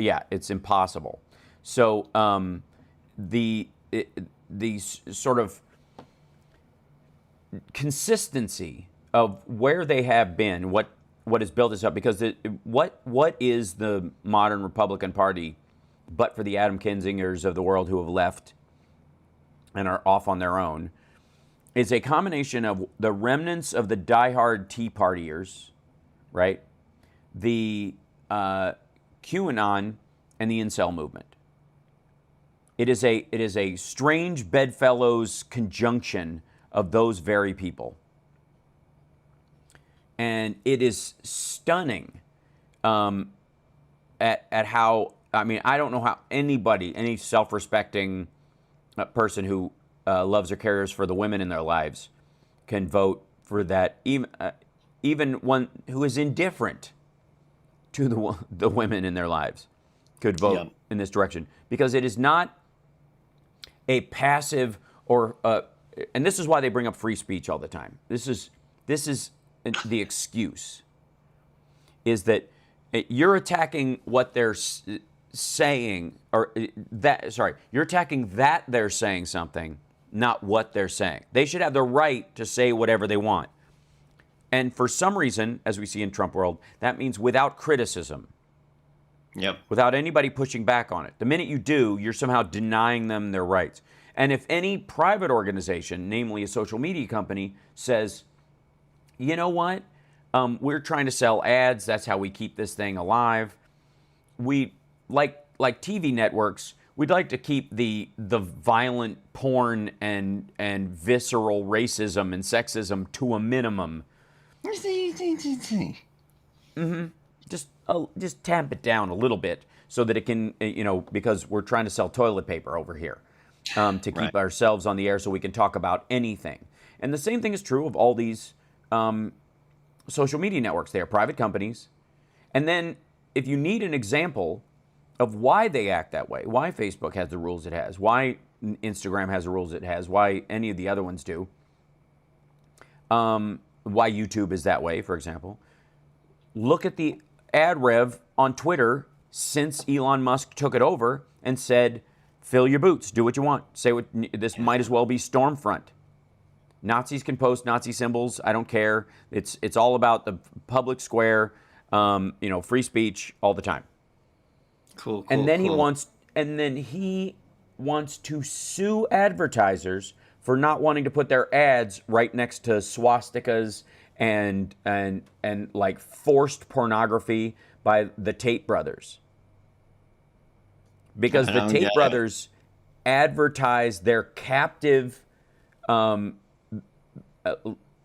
impossible. So the sort of consistency of where they have been, what has built this up, because what is the modern Republican Party but for the Adam Kinzingers of the world who have left and are off on their own? Is a combination of the remnants of the diehard Tea Partiers, right? The QAnon and the incel movement. It is a strange bedfellows conjunction of those very people. And it is stunning at how, I don't know how any self-respecting person who loves or cares for the women in their lives can vote for that, even one who is indifferent to the women in their lives could vote in this direction, because it is not a passive or and this is why they bring up free speech all the time. This is the excuse, is that you're attacking what they're saying, or you're attacking that they're saying something, not what they're saying. They should have the right to say whatever they want. And for some reason, as we see in Trump world, that means without criticism. Yep. Without anybody pushing back on it. The minute you do, you're somehow denying them their rights. And if any private organization, namely a social media company, says, you know what, we're trying to sell ads, that's how we keep this thing alive. We, like TV networks, we'd like to keep the violent porn and visceral racism and sexism to a minimum. Mm-hmm. Just tamp it down a little bit so that it can, because we're trying to sell toilet paper over here to keep ourselves on the air so we can talk about anything. And the same thing is true of all these social media networks. They are private companies. And then if you need an example of why they act that way, why Facebook has the rules it has, why Instagram has the rules it has, why any of the other ones do, why YouTube is that way, for example, look at the ad rev on Twitter since Elon Musk took it over and said, fill your boots, do what you want. Say what, this might as well be Stormfront. Nazis can post Nazi symbols, I don't care. It's all about the public square, free speech all the time. Cool. And then he wants to sue advertisers for not wanting to put their ads right next to swastikas and like forced pornography by the Tate brothers. Because the Tate brothers advertise their captive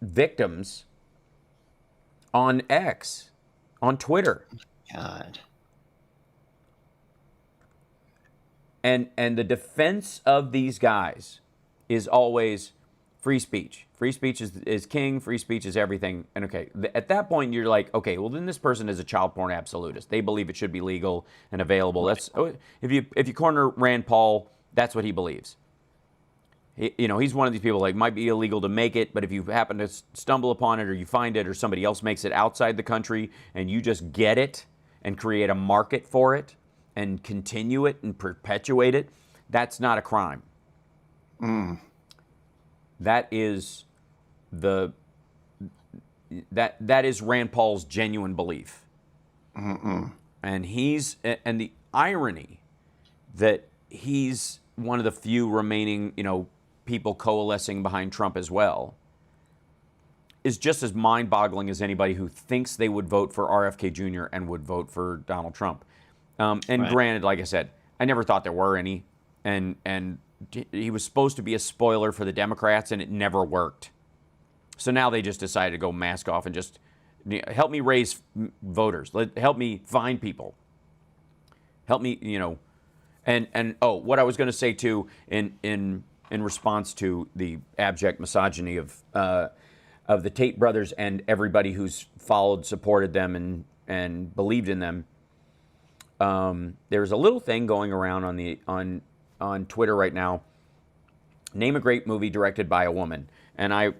victims on X, on Twitter. God. And the defense of these guys is always free speech. Free speech is king. Free speech is everything. And okay, at that point, you're like, okay, well, then this person is a child porn absolutist. They believe it should be legal and available. Right. That's if you corner Rand Paul, that's what he believes. He's one of these people, like, might be illegal to make it, but if you happen to stumble upon it or you find it or somebody else makes it outside the country and you just get it and create a market for it and continue it and perpetuate it, that's not a crime. That is that is Rand Paul's genuine belief. And the irony that he's one of the few remaining, people coalescing behind Trump as well, is just as mind-boggling as anybody who thinks they would vote for RFK Jr. and would vote for Donald Trump. Granted, like I said, I never thought there were any, and he was supposed to be a spoiler for the Democrats, and it never worked. So now they just decided to go mask off and just help me raise voters. Help me find people. Help me, And what I was going to say too, in response to the abject misogyny of the Tate brothers and everybody who's followed, supported them, and believed in them. There's a little thing going around on Twitter right now. Name a great movie directed by a woman, and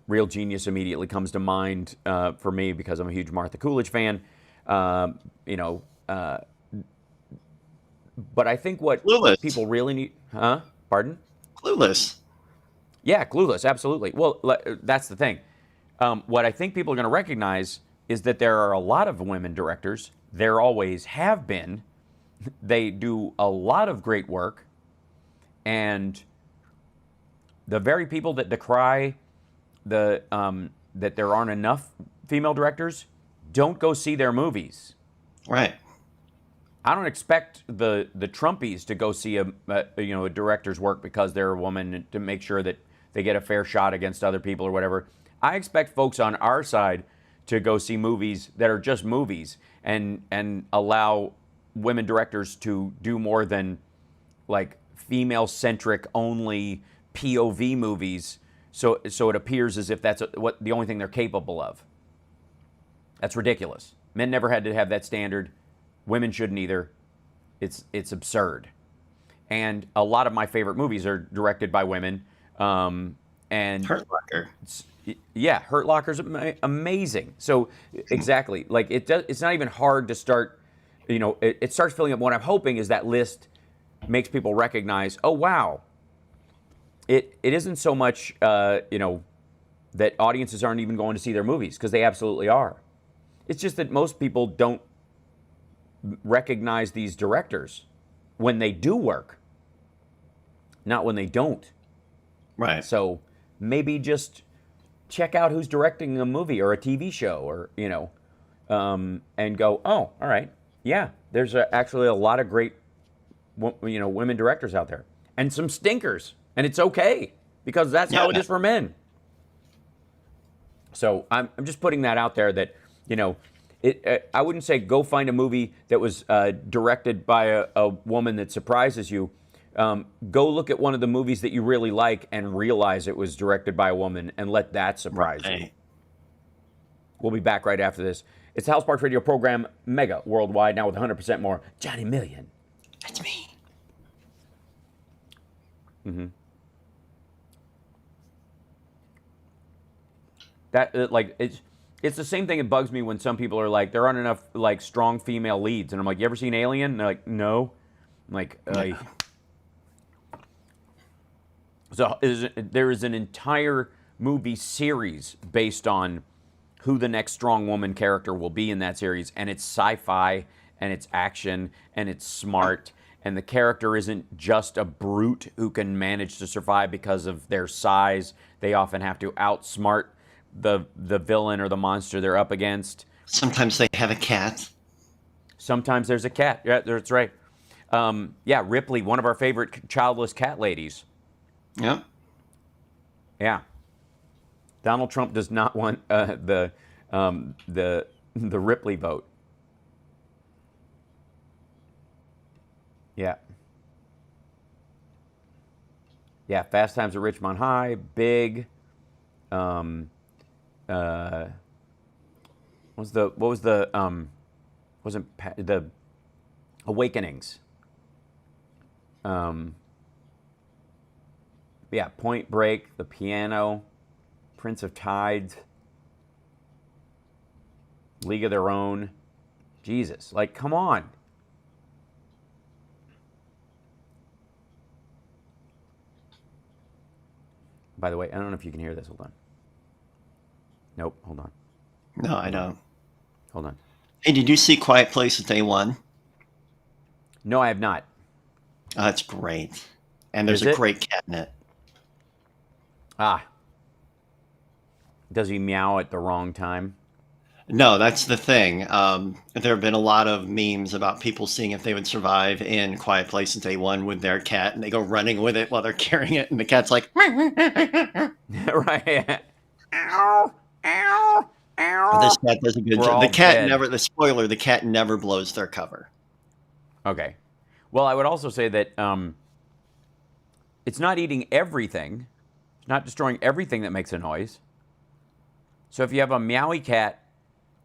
Real Genius immediately comes to mind for me because I'm a huge Martha Coolidge fan. But I think what Clueless. people really need, Pardon? Clueless. Yeah, Clueless, absolutely. Well, that's the thing. What I think people are going to recognize is that there are a lot of women directors. There always have been. They do a lot of great work. And the very people that decry that there aren't enough female directors don't go see their movies. Right. I don't expect the Trumpies to go see a director's work because they're a woman to make sure that they get a fair shot against other people or whatever. I expect folks on our side to go see movies that are just movies and allow women directors to do more than like female-centric only POV movies. So it appears as if that's what the only thing they're capable of. That's ridiculous. Men never had to have that standard. Women shouldn't either. It's absurd. And a lot of my favorite movies are directed by women. And Hurt Locker. Yeah, Hurt Locker's amazing. So exactly, like it's not even hard to start. It starts filling up. What I'm hoping is that list makes people recognize, oh wow, it isn't so much that audiences aren't even going to see their movies, because they absolutely are. It's just that most people don't recognize these directors when they do work, not when they don't. Right. So maybe just check out who's directing a movie or a TV show, or and go, oh, all right, yeah, there's actually a lot of great women directors out there, and some stinkers, and it's okay, because that's how it is for men. So I'm just putting that out there that I wouldn't say go find a movie that was directed by a woman that surprises you. Go look at one of the movies that you really like and realize it was directed by a woman, and let that surprise you. We'll be back right after this. It's the House Parks Radio program, Mega Worldwide, now with 100% more. Johnny Million. That's me. Mm-hmm. It's the same thing that bugs me when some people are like, there aren't enough like strong female leads, and I'm like, you ever seen Alien? And they're like, no. I'm like, So there is an entire movie series based on who the next strong woman character will be in that series, and it's sci-fi, and it's action, and it's smart, and the character isn't just a brute who can manage to survive because of their size. They often have to outsmart the villain or the monster they're up against. Sometimes they have a cat. Sometimes there's a cat. Yeah, that's right. Ripley, one of our favorite childless cat ladies. Yep. Yeah. Donald Trump does not want the Ripley vote. Yeah. Yeah, Fast Times at Ridgemont High, big. what was the the Awakenings? Yeah, Point Break, The Piano, Prince of Tides, League of Their Own. Jesus, like, come on. By the way, I don't know if you can hear this. Hold on. Nope, hold on. No, I don't. Hold on. Hey, did you see Quiet Place Day 1? No, I have not. Oh, that's great. And there's Is a it? great cat in it. Ah. Does he meow at the wrong time? No, that's the thing. There have been a lot of memes about people seeing if they would survive in Quiet Place Day 1 with their cat, and they go running with it while they're carrying it, and the cat's like, Right. Ow, ow, ow. this cat does a good We're job. all The cat dead. never, the spoiler, the cat never blows their cover. Okay. Well, I would also say that it's not eating everything. It's not destroying everything that makes a noise. So if you have a meowy cat,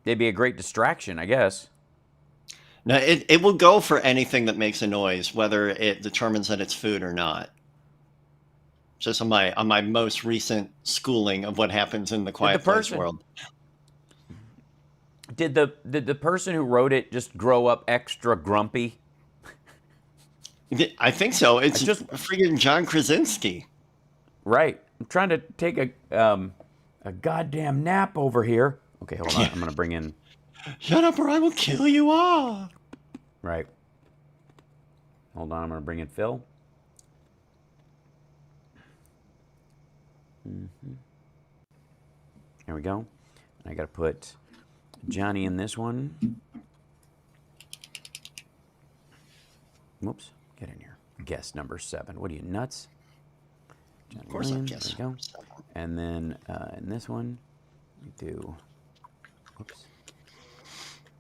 they'd be a great distraction, I guess. No, it will go for anything that makes a noise, whether it determines that it's food or not. Just on my most recent schooling of what happens in the Quiet Place world. Did the person who wrote it just grow up extra grumpy? I think so. It's just freaking John Krasinski. Right. I'm trying to take a goddamn nap over here. Okay, hold on. I'm gonna bring in. Shut up, or I will kill you all. Right. Hold on. I'm gonna bring in Phil. There we go. I gotta put Johnny in this one. Whoops. Get in here. Guest number 7. What are you, nuts? Johnny Of course Williams. I'm guest. There we go. And then in this one, we do. Whoops.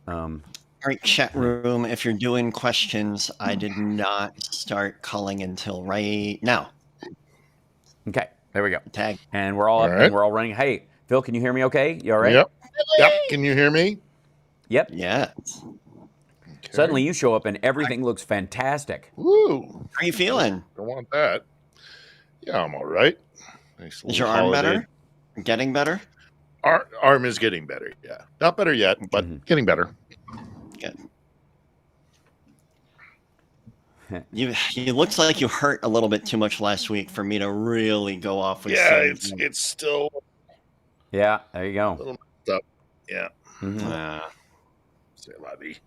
All right, chat room. If you're doing questions, I did not start calling until right now. Okay, there we go. Tag. And we're all up and we're all running. Hey, Phil, can you hear me okay? You all right? Yep. Yep. Can you hear me? Yep. Yeah. Okay. Suddenly you show up and everything looks fantastic. Woo. How are you feeling? Don't want that. Yeah, I'm all right. Nice Is your arm better? Getting better? Arm is getting better, yeah. Not better yet, but getting better. Good. You looks like you hurt a little bit too much last week for me to really go off with. Yeah, it's still. Yeah, there you A go. little messed up. Yeah. Mm-hmm. C'est la vie.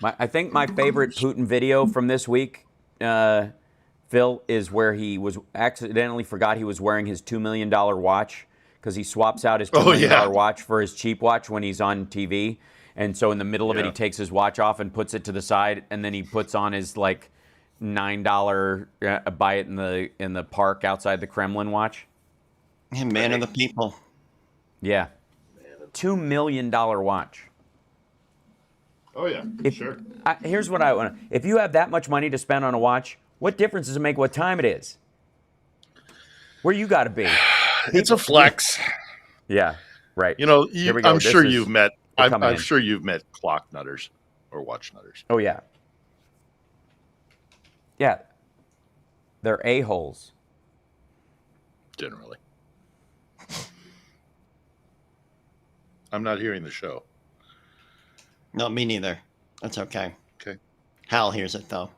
I think my favorite Putin video from this week, Phil, is where he was accidentally forgot he was wearing his $2 million watch because he swaps out his $2 million watch for his cheap watch when he's on TV. And so in the middle of it, he takes his watch off and puts it to the side, and then he puts on his like $9 buy it in the park outside the Kremlin watch. Yeah, man of the people. Yeah, $2 million watch. Oh yeah, sure. Here's what I want: if you have that much money to spend on a watch, what difference does it make what time it is? Where you got to be? It's a flex. Yeah, right. You know, I'm sure This you've met. I'm sure you've met clock nutters or watch nutters. Oh yeah. Yeah. They're a-holes. Generally. I'm not hearing the show. No, me neither. That's okay. Okay. Hal hears it though.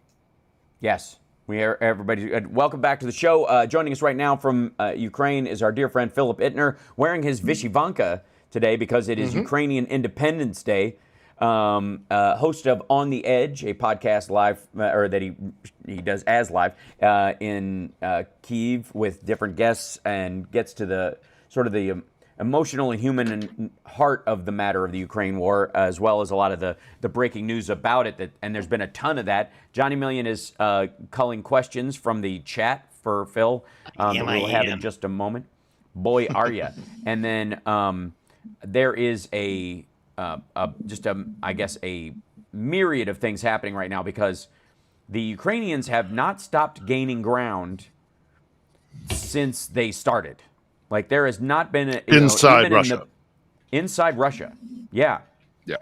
Yes. We are everybody. Welcome back to the show. Joining us right now from Ukraine is our dear friend Philip Ittner, wearing his Vyshyvanka today because it is Ukrainian Independence Day. Host of On the Edge, a podcast live, or that he does as live in Kyiv with different guests, and gets to the sort of the emotional and human and heart of the matter of the Ukraine war, as well as a lot of the breaking news about it. And there's been a ton of that. Johnny Million is culling questions from the chat for Phil that we'll have in just a moment. Boy, are ya. And then there is I guess a myriad of things happening right now because the Ukrainians have not stopped gaining ground since they started. Like there has not been Inside Russia. Inside Russia. Yeah. Yeah.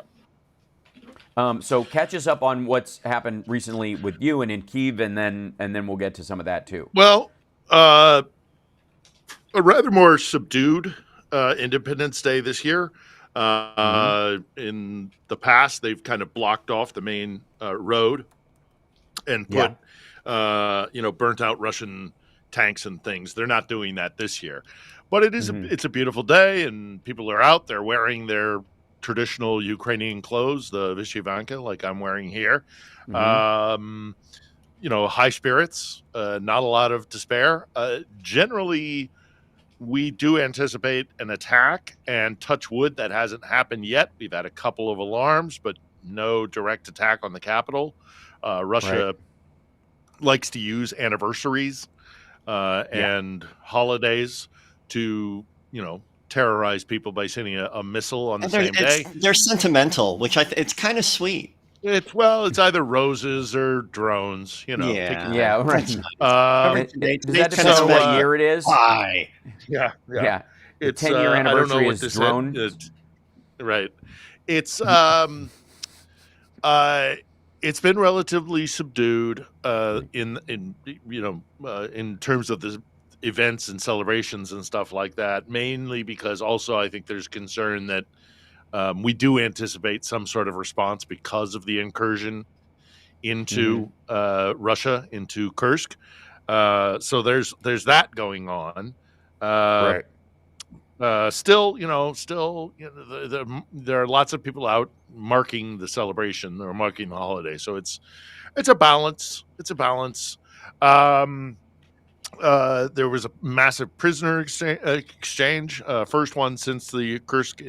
So catch us up on what's happened recently with you and in Kyiv, and then we'll get to some of that too. Well, a rather more subdued Independence Day this year. In the past, they've kind of blocked off the main road and put, burnt out Russian tanks and things. They're not doing that this year, but it's a beautiful day, and people are out there wearing their traditional Ukrainian clothes, the vyshyvanka, like I'm wearing here. High spirits, not a lot of despair. Generally, we do anticipate an attack, and touch wood, that hasn't happened yet. We've had a couple of alarms, but no direct attack on the capital. Russia likes to use anniversaries and holidays to, terrorize people by sending a missile on the same day. They're sentimental, which it's kind of sweet. It's either roses or drones, right. Does that depend on what year it is? Why? Yeah. It's 10-year anniversary is drone. Right. It's it's been relatively subdued in terms of the events and celebrations and stuff like that, mainly because also I think there's concern that we do anticipate some sort of response because of the incursion into Russia, into Kursk. So there's that going on. Right. Still, there are lots of people out marking the celebration or marking the holiday. So it's a balance. It's a balance. There was a massive prisoner exchange, first one since the Kursk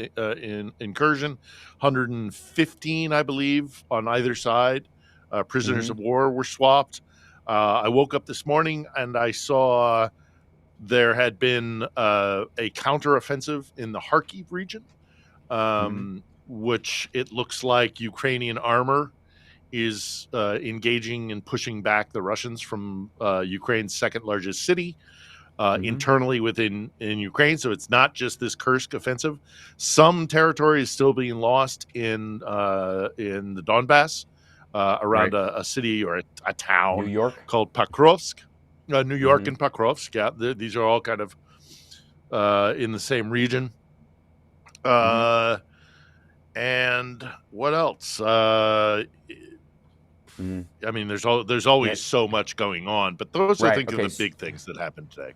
incursion. 115, I believe, on either side. Prisoners of war were swapped. I woke up this morning and I saw there had been a counteroffensive in the Kharkiv region, which it looks like Ukrainian armor is engaging and pushing back the Russians from Ukraine's second largest city internally in Ukraine. So it's not just this Kursk offensive. Some territory is still being lost in the Donbass around a city or a town New York called Pokrovsk. New York and Pokrovsk. Yeah, these are all kind of in the same region. And what else? I mean, there's always so much going on, but those I think are the big things that happened today.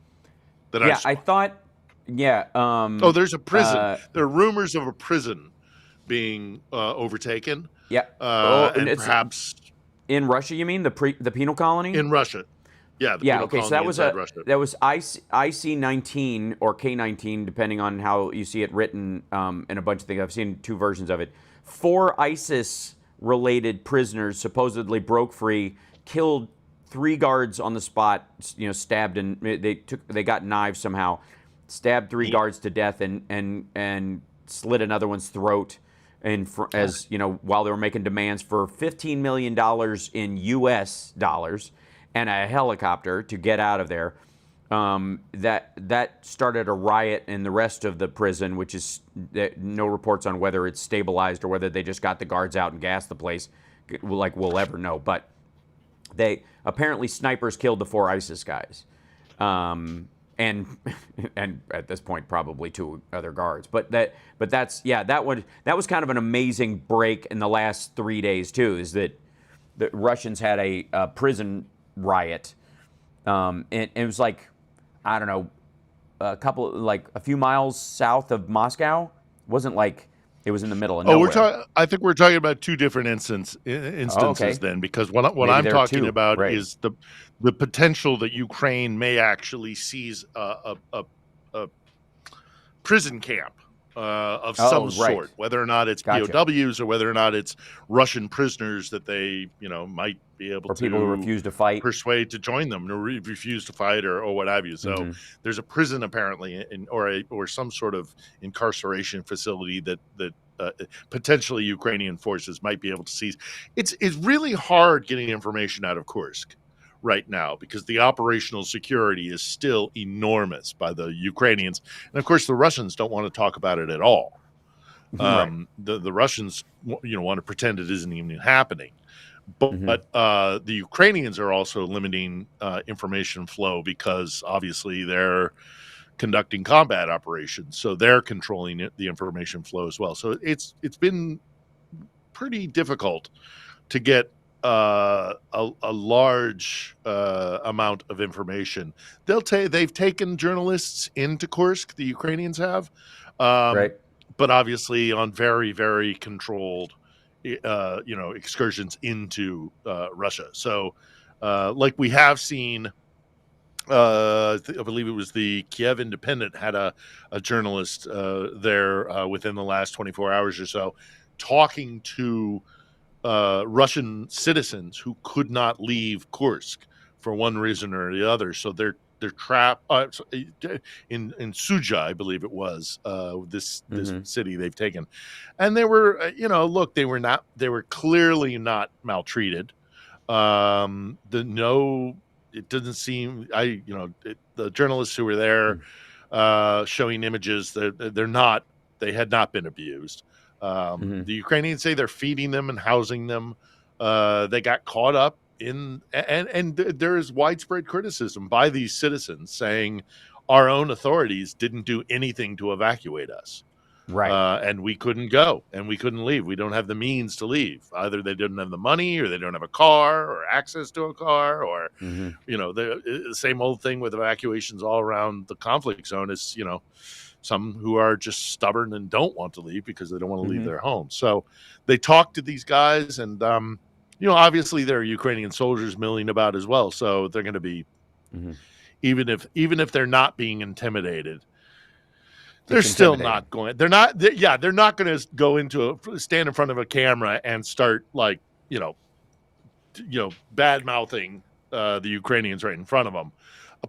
I thought. There's a prison. There are rumors of a prison being overtaken. Yeah. And perhaps in Russia. You mean the penal colony in Russia? Yeah. Okay. So that was IC-19 or K-19, depending on how you see it written, in a bunch of things. I've seen two versions of it. 4 ISIS-related prisoners supposedly broke free, killed 3 guards on the spot. Stabbed, and they got knives somehow, stabbed 3 guards to death, and slit another one's throat. While they were making demands for $15 million in U.S. dollars and a helicopter to get out of there. That started a riot in the rest of the prison, which is no reports on whether it's stabilized or whether they just got the guards out and gassed the place, like we'll ever know. But they apparently snipers killed the 4 ISIS guys, and at this point probably 2 other guards. But that was kind of an amazing break in the last 3 days too. Is that the Russians had a prison riot, and it was like, I don't know, a few miles south of Moscow. It wasn't like it was in the middle of nowhere. I think we're talking about 2 different instances then, because what I'm talking about is the potential that Ukraine may actually seize a prison camp of some sort, whether or not it's POWs or whether or not it's Russian prisoners that they might be able or people who refuse to fight, persuade to join them, or refuse to fight, or what have you. So there's a prison apparently, or some sort of incarceration facility that potentially Ukrainian forces might be able to seize. It's really hard getting information out of Kursk right now because the operational security is still enormous by the Ukrainians. And of course, the Russians don't want to talk about it at all. Right. The Russians, want to pretend it isn't even happening. But Mm-hmm. the Ukrainians are also limiting information flow because obviously they're conducting combat operations, so they're controlling the information flow as well. So it's been pretty difficult to get a large amount of information. They've taken journalists into Kursk, the Ukrainians have, Right. but obviously on very, very controlled, excursions into Russia. So, like we have seen, I believe it was the Kyiv Independent had a journalist there within the last 24 hours or so, talking to Russian citizens who could not leave Kursk for one reason or the other. So they're trapped in Suja, I believe it was, this city they've taken, and they were look, they were clearly not maltreated. It doesn't seem the journalists who were there showing images that they had not been abused. The Ukrainians say they're feeding them and housing them. They got caught up in, and there is widespread criticism by these citizens saying our own authorities didn't do anything to evacuate us. Right. And we couldn't go and we couldn't leave. We don't have the means to leave. Either they didn't have the money or they don't have a car or access to a car or, the same old thing with evacuations all around the conflict zone is, some who are just stubborn and don't want to leave because they don't want to leave their home. So they talk to these guys and, obviously there are Ukrainian soldiers milling about as well. So they're going to be, even if they're not being intimidated, they're still not going. They're not going to go stand in front of a camera and start bad mouthing the Ukrainians right in front of them.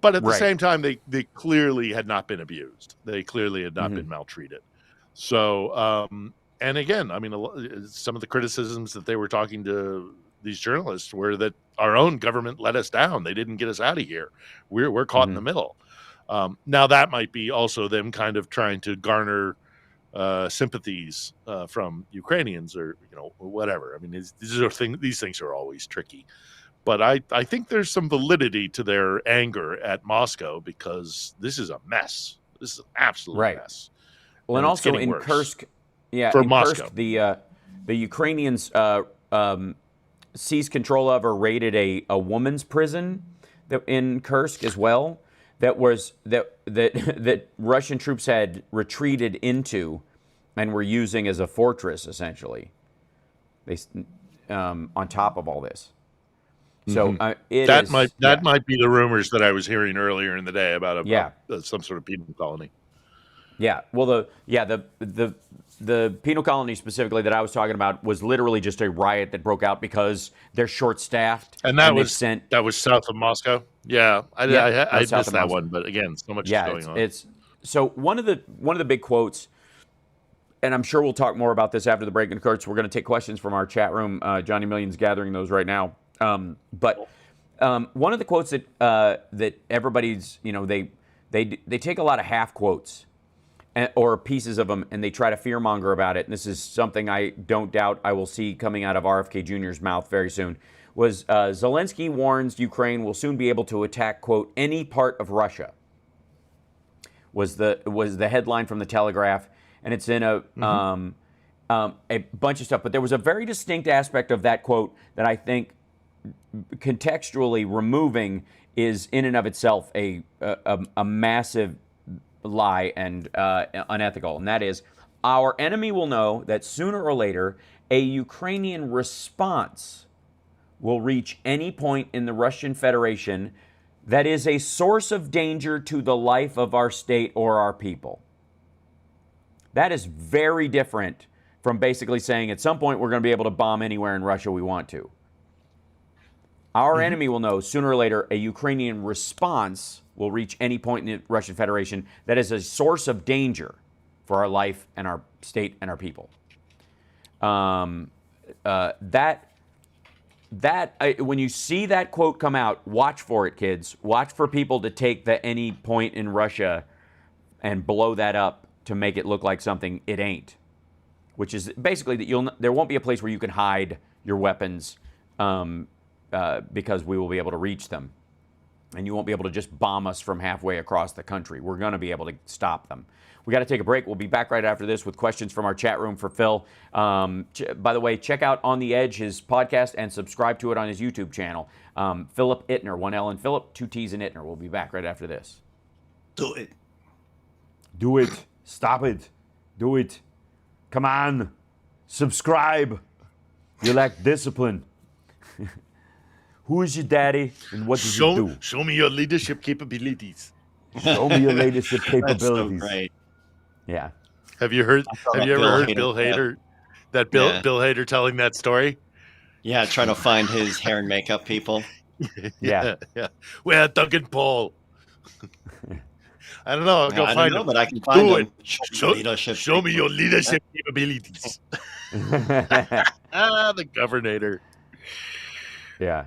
But at the same time, they clearly had not been abused. They clearly had not been maltreated. So, and again, I mean, some of the criticisms that they were talking to these journalists were that our own government let us down. They didn't get us out of here. We're caught in the middle. Now that might be also them kind of trying to garner sympathies from Ukrainians or whatever. I mean, these things are always tricky. But I think there's some validity to their anger at Moscow because this is a mess. This is an absolute mess. Well, and also in Kursk, Moscow. Kursk, the Ukrainians seized control of or raided a woman's prison in Kursk as well. That Russian troops had retreated into and were using as a fortress essentially. They on top of all this. So that might be the rumors that I was hearing earlier in the day about some sort of penal colony. Yeah, well, the penal colony specifically that I was talking about was literally just a riot that broke out because they're short-staffed, and that was south of Moscow. Yeah, I missed that one, but again, so much is going on. So one of the big quotes, and I'm sure we'll talk more about this after the break. And of course, we're going to take questions from our chat room. Johnny Million's gathering those right now. But one of the quotes that everybody's, they take a lot of half quotes or pieces of them, and they try to fearmonger about it. And this is something I don't doubt I will see coming out of RFK Jr.'s mouth very soon. Was Zelensky warns Ukraine will soon be able to attack, quote, any part of Russia. Was the headline from the Telegraph, and it's in a bunch of stuff. But there was a very distinct aspect of that quote that I think contextually removing is in and of itself a massive lie and unethical, and that is, our enemy will know that sooner or later a Ukrainian response will reach any point in the Russian Federation that is a source of danger to the life of our state or our people. That is very different from basically saying at some point we're going to be able to bomb anywhere in Russia we want to. Our enemy will know sooner or later a Ukrainian response will reach any point in the Russian Federation that is a source of danger for our life and our when you see that quote come out, watch for it, kids. Watch for people to take the any point in Russia and blow that up to make it look like something it ain't. Which is basically that there won't be a place where you can hide your weapons because we will be able to reach them. And you won't be able to just bomb us from halfway across the country. We're going to be able to stop them. We got to take a break. We'll be back right after this with questions from our chat room for Phil. By the way, check out On the Edge, his podcast, and subscribe to it on his YouTube channel. Philip Ittner, 1 L in Philip, 2 T's in Ittner. We'll be back right after this. Do it. Do it. Stop it. Do it. Come on. Subscribe. You lack discipline. Who is your daddy and what does he do? Show me your leadership capabilities. Show me your leadership capabilities. That's so great. Yeah. Have you ever heard Bill Hader? That Bill Hader telling that story? Yeah, trying to find his hair and makeup people. Yeah. Where Duncan Paul? I don't know. I'll go find him. But I can find him. Show me your leadership capabilities. The governor. Yeah.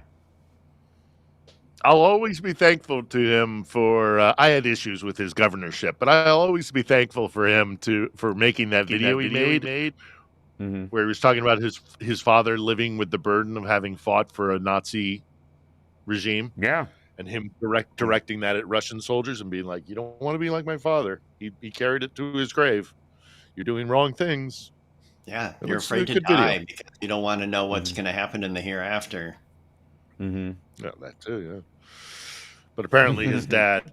I'll always be thankful to him for. I had issues with his governorship, but I'll always be thankful for him for making that video he made, mm-hmm. where he was talking about his father living with the burden of having fought for a Nazi regime. Yeah, and him directing that at Russian soldiers and being like, "You don't want to be like my father. He carried it to his grave. You're doing wrong things." Yeah, you're afraid to die because you don't want to know what's going to happen in the hereafter. Mm-hmm. Yeah, that too. Yeah, but apparently his dad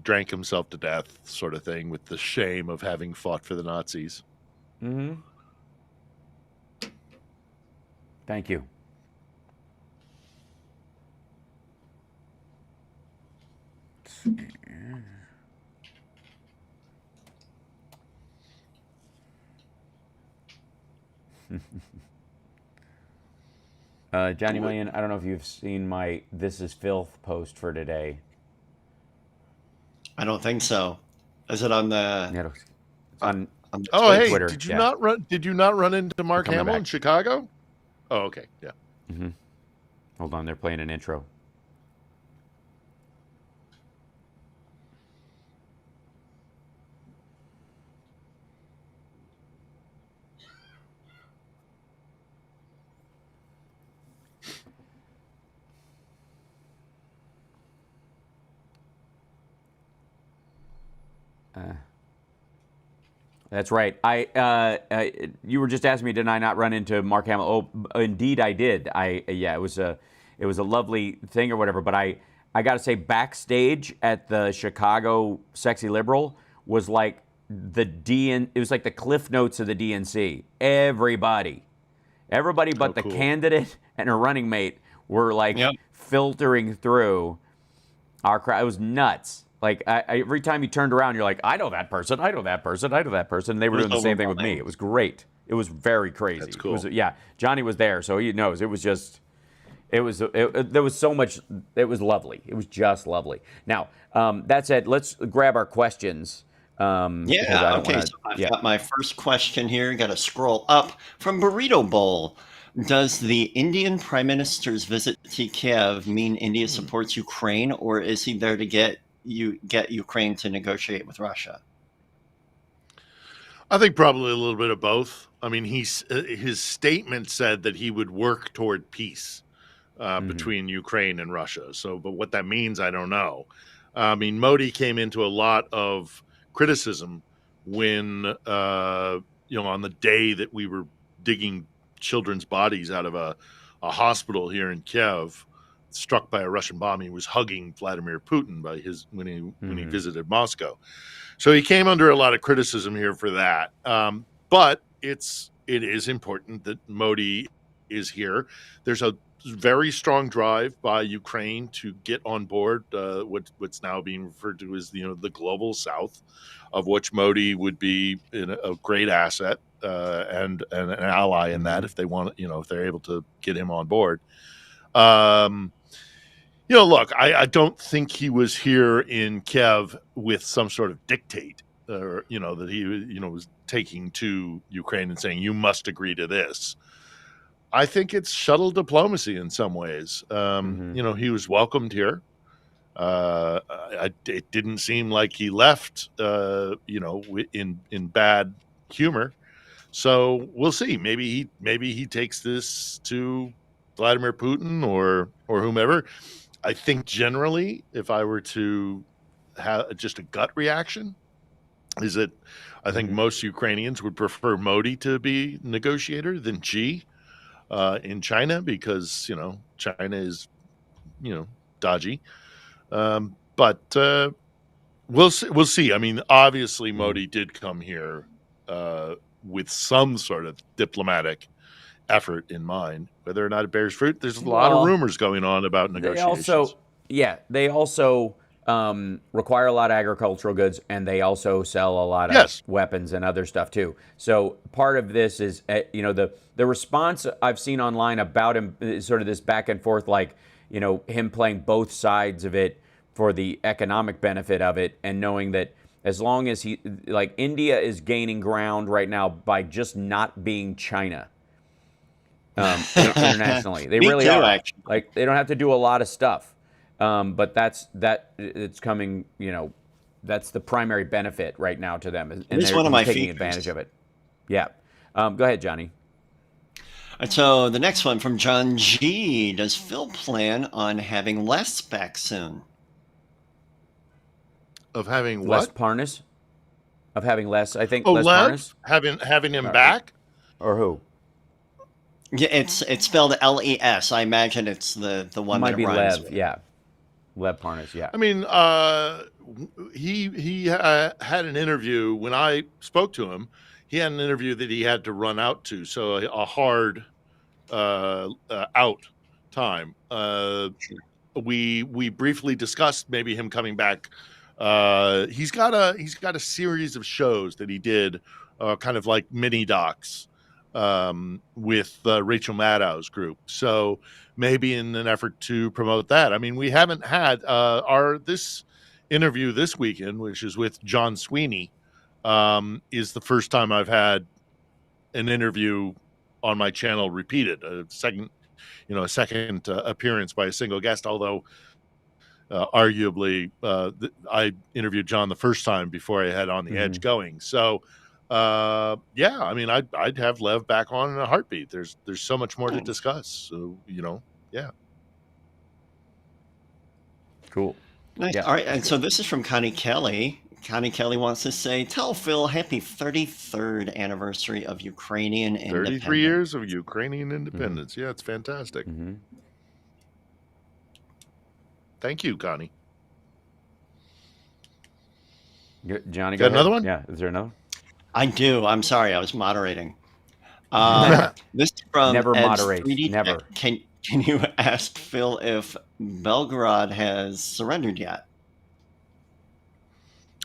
drank himself to death, sort of thing, with the shame of having fought for the Nazis. Mm-hmm. Thank you. Johnny Million, I don't know if you've seen my "This is Filth" post for today. I don't think so. Is it on the on hey, Twitter? Did you not run into Mark Hamill in Chicago? Oh, okay, yeah. Mm-hmm. Hold on, they're playing an intro. That's right. You were just asking me, did I not run into Mark Hamill? Oh, indeed I did. It was a lovely thing or whatever. But I got to say, backstage at the Chicago Sexy Liberal was like it was like the Cliff Notes of the DNC. Everybody but the candidate and her running mate were like filtering through our crowd. It was nuts. Like every time you turned around, you're like, I know that person, I know that person, I know that person. And they were doing the same thing with me. It was great. It was very crazy. That's cool. Johnny was there, so he knows. It was just, there was so much. It was lovely. It was just lovely. Now, that said, let's grab our questions. Okay. So I've got my first question here. Got to scroll up from Burrito Bowl. Does the Indian Prime Minister's visit to Kyiv mean India supports Ukraine, or is he there to get Ukraine to negotiate with Russia? I think probably a little bit of both. I mean, his statement said that he would work toward peace between Ukraine and Russia. So, but what that means, I don't know. I mean, Modi came into a lot of criticism when, on the day that we were digging children's bodies out of a hospital here in Kyiv, struck by a Russian bomb. He was hugging Vladimir Putin when he visited Moscow. So he came under a lot of criticism here for that. But it is important that Modi is here. There's a very strong drive by Ukraine to get on board what's now being referred to as the global South, of which Modi would be a great asset and an ally in that if they want, if they're able to get him on board. Look, I don't think he was here in Kyiv with some sort of dictate, or that he was taking to Ukraine and saying you must agree to this. I think it's shuttle diplomacy in some ways. He was welcomed here. It didn't seem like he left, in bad humor. So we'll see. Maybe he takes this to Vladimir Putin or whomever. I think generally, if I were to have just a gut reaction, is that I think most Ukrainians would prefer Modi to be negotiator than Xi in China, because China is dodgy. But we'll see. We'll see. I mean, obviously, Modi did come here with some sort of diplomatic effort in mind. Whether or not it bears fruit, there's a lot of rumors going on about negotiations. They also require a lot of agricultural goods, and they also sell a lot of weapons and other stuff too. So part of this is, the response I've seen online about him is sort of this back and forth, like, him playing both sides of it for the economic benefit of it, and knowing that as long as India is gaining ground right now by just not being China internationally. They really are. Actually. Like, they don't have to do a lot of stuff. But it's coming, that's the primary benefit right now to them. And it's one of my taking advantage of it. Yeah. Go ahead, Johnny. So the next one from John G. Does Phil plan on having Les back soon? Of having Les what? Parnas? Of having Les, I think. Oh, Les Parnas? Having him back? Or who? Yeah, it's spelled L-E-S. I imagine it's the one that it rhymes with. Yeah. Lev Parnas, yeah. I mean, he had an interview when I spoke to him. He had an interview that he had to run out to, so a hard out time. We briefly discussed maybe him coming back. He's got a series of shows that he did, kind of like mini docs, with Rachel Maddow's group. So maybe in an effort to promote that. I mean, we haven't had this interview this weekend, which is with John Sweeney, is the first time I've had an interview on my channel repeated. A second appearance by a single guest, although arguably I interviewed John the first time before I had On the Edge going. So I mean, I'd have Lev back on in a heartbeat. There's so much more to discuss. So, yeah. Cool. Nice. Yeah, all right. And so this is from Connie Kelly. Connie Kelly wants to say, tell Phil happy 33rd anniversary of Ukrainian independence. 33 years of Ukrainian independence. Yeah, it's fantastic. Thank you, Connie. Johnny, got another one? Yeah. Is there another? I do. I'm sorry. I was moderating. This is from Never Ed's moderate. 3D Never. Can you ask Phil if Belgorod has surrendered yet?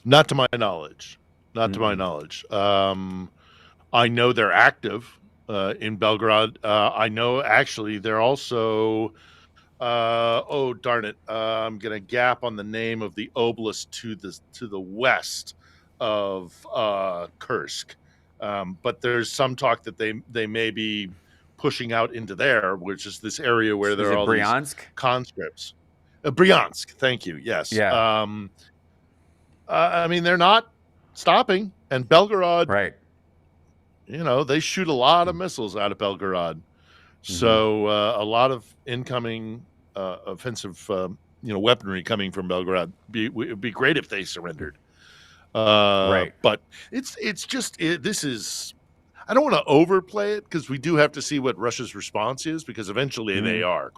Not to my knowledge. Not to my knowledge. I know they're active in Belgorod. I know actually they're also. Oh darn it! I'm gonna gap on the name of the oblast to the west of Kursk, but there's some talk that they may be pushing out into there, which is this area where there are all Bryansk? these conscripts. Bryansk, thank you. Yes. Yeah. I mean, they're not stopping, and Belgorod, right? They shoot a lot of missiles out of Belgorod, so a lot of incoming offensive, weaponry coming from Belgorod. It would be great if they surrendered. Right. But it's just this is. I don't want to overplay it, because we do have to see what Russia's response is, because eventually they are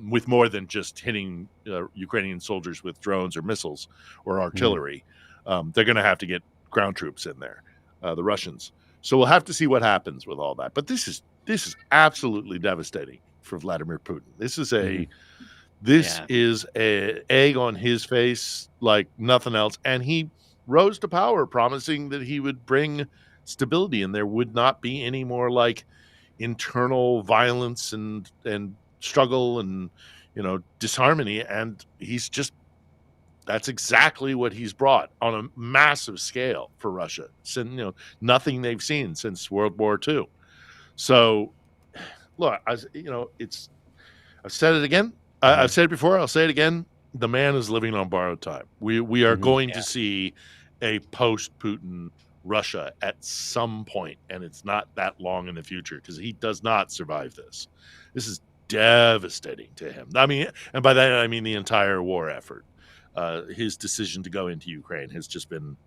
with more than just hitting Ukrainian soldiers with drones or missiles or artillery. They're going to have to get ground troops in there, the Russians. So we'll have to see what happens with all that. But this is absolutely devastating for Vladimir Putin. This is is a egg on his face like nothing else. And he rose to power promising that he would bring stability, and there would not be any more like internal violence and struggle and disharmony. And that's exactly what he's brought on a massive scale for Russia. Since nothing they've seen since World War II. So look, I've said it again. I've said it before. I'll say it again. The man is living on borrowed time. We are going to see a post-Putin Russia at some point, and it's not that long in the future because he does not survive this. This is devastating to him. I mean, and by that I mean the entire war effort. His decision to go into Ukraine has just been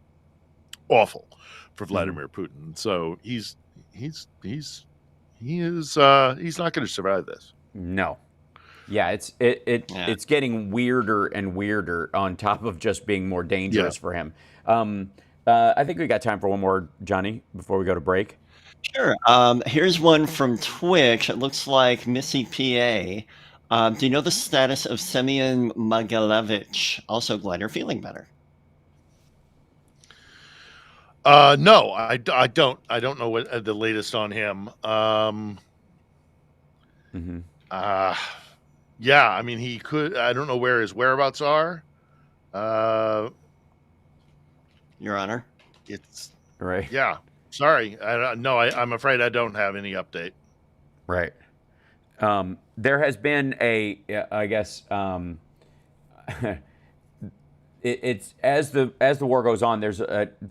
awful for Vladimir Putin. So he's not going to survive this. No. Yeah, it's getting weirder and weirder on top of just being more dangerous for him. I think we got time for one more, Johnny, before we go to break. Sure. Here's one from Twitch. It looks like Missy PA. Do you know the status of Semyon Mogilevich? Also, glad you're feeling better. No, I don't. I don't know what the latest on him. Yeah, I mean, he could. I don't know where his whereabouts are. Your Honor. It's right. Yeah. Sorry. I'm afraid I don't have any update. Right. There has been I guess, it's as the war goes on, there's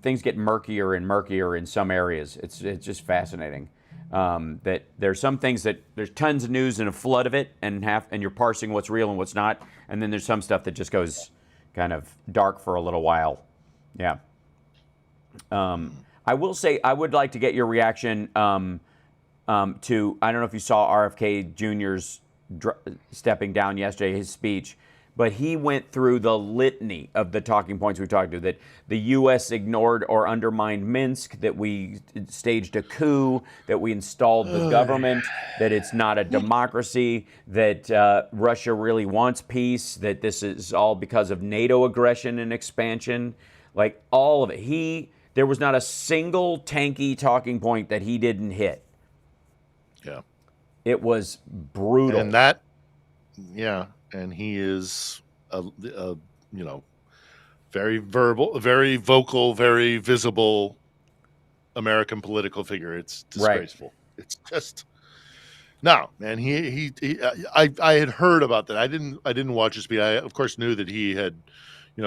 things get murkier and murkier in some areas. It's just fascinating that there's some things that there's tons of news and a flood of it, and you're parsing what's real and what's not, and then there's some stuff that just goes kind of dark for a little while. Yeah. I will say I would like to get your reaction to, I don't know if you saw RFK Jr.'s stepping down yesterday, his speech, but he went through the litany of the talking points we talked to, that the U.S. ignored or undermined Minsk, that we staged a coup, that we installed the government, that it's not a democracy, that Russia really wants peace, that this is all because of NATO aggression and expansion, like all of it. There was not a single tanky talking point that he didn't hit. Yeah. It was brutal. And he is very verbal, very vocal, very visible American political figure. It's disgraceful. Right. It's just no, man. I had heard about that. I didn't watch his speech. I of course knew that he had,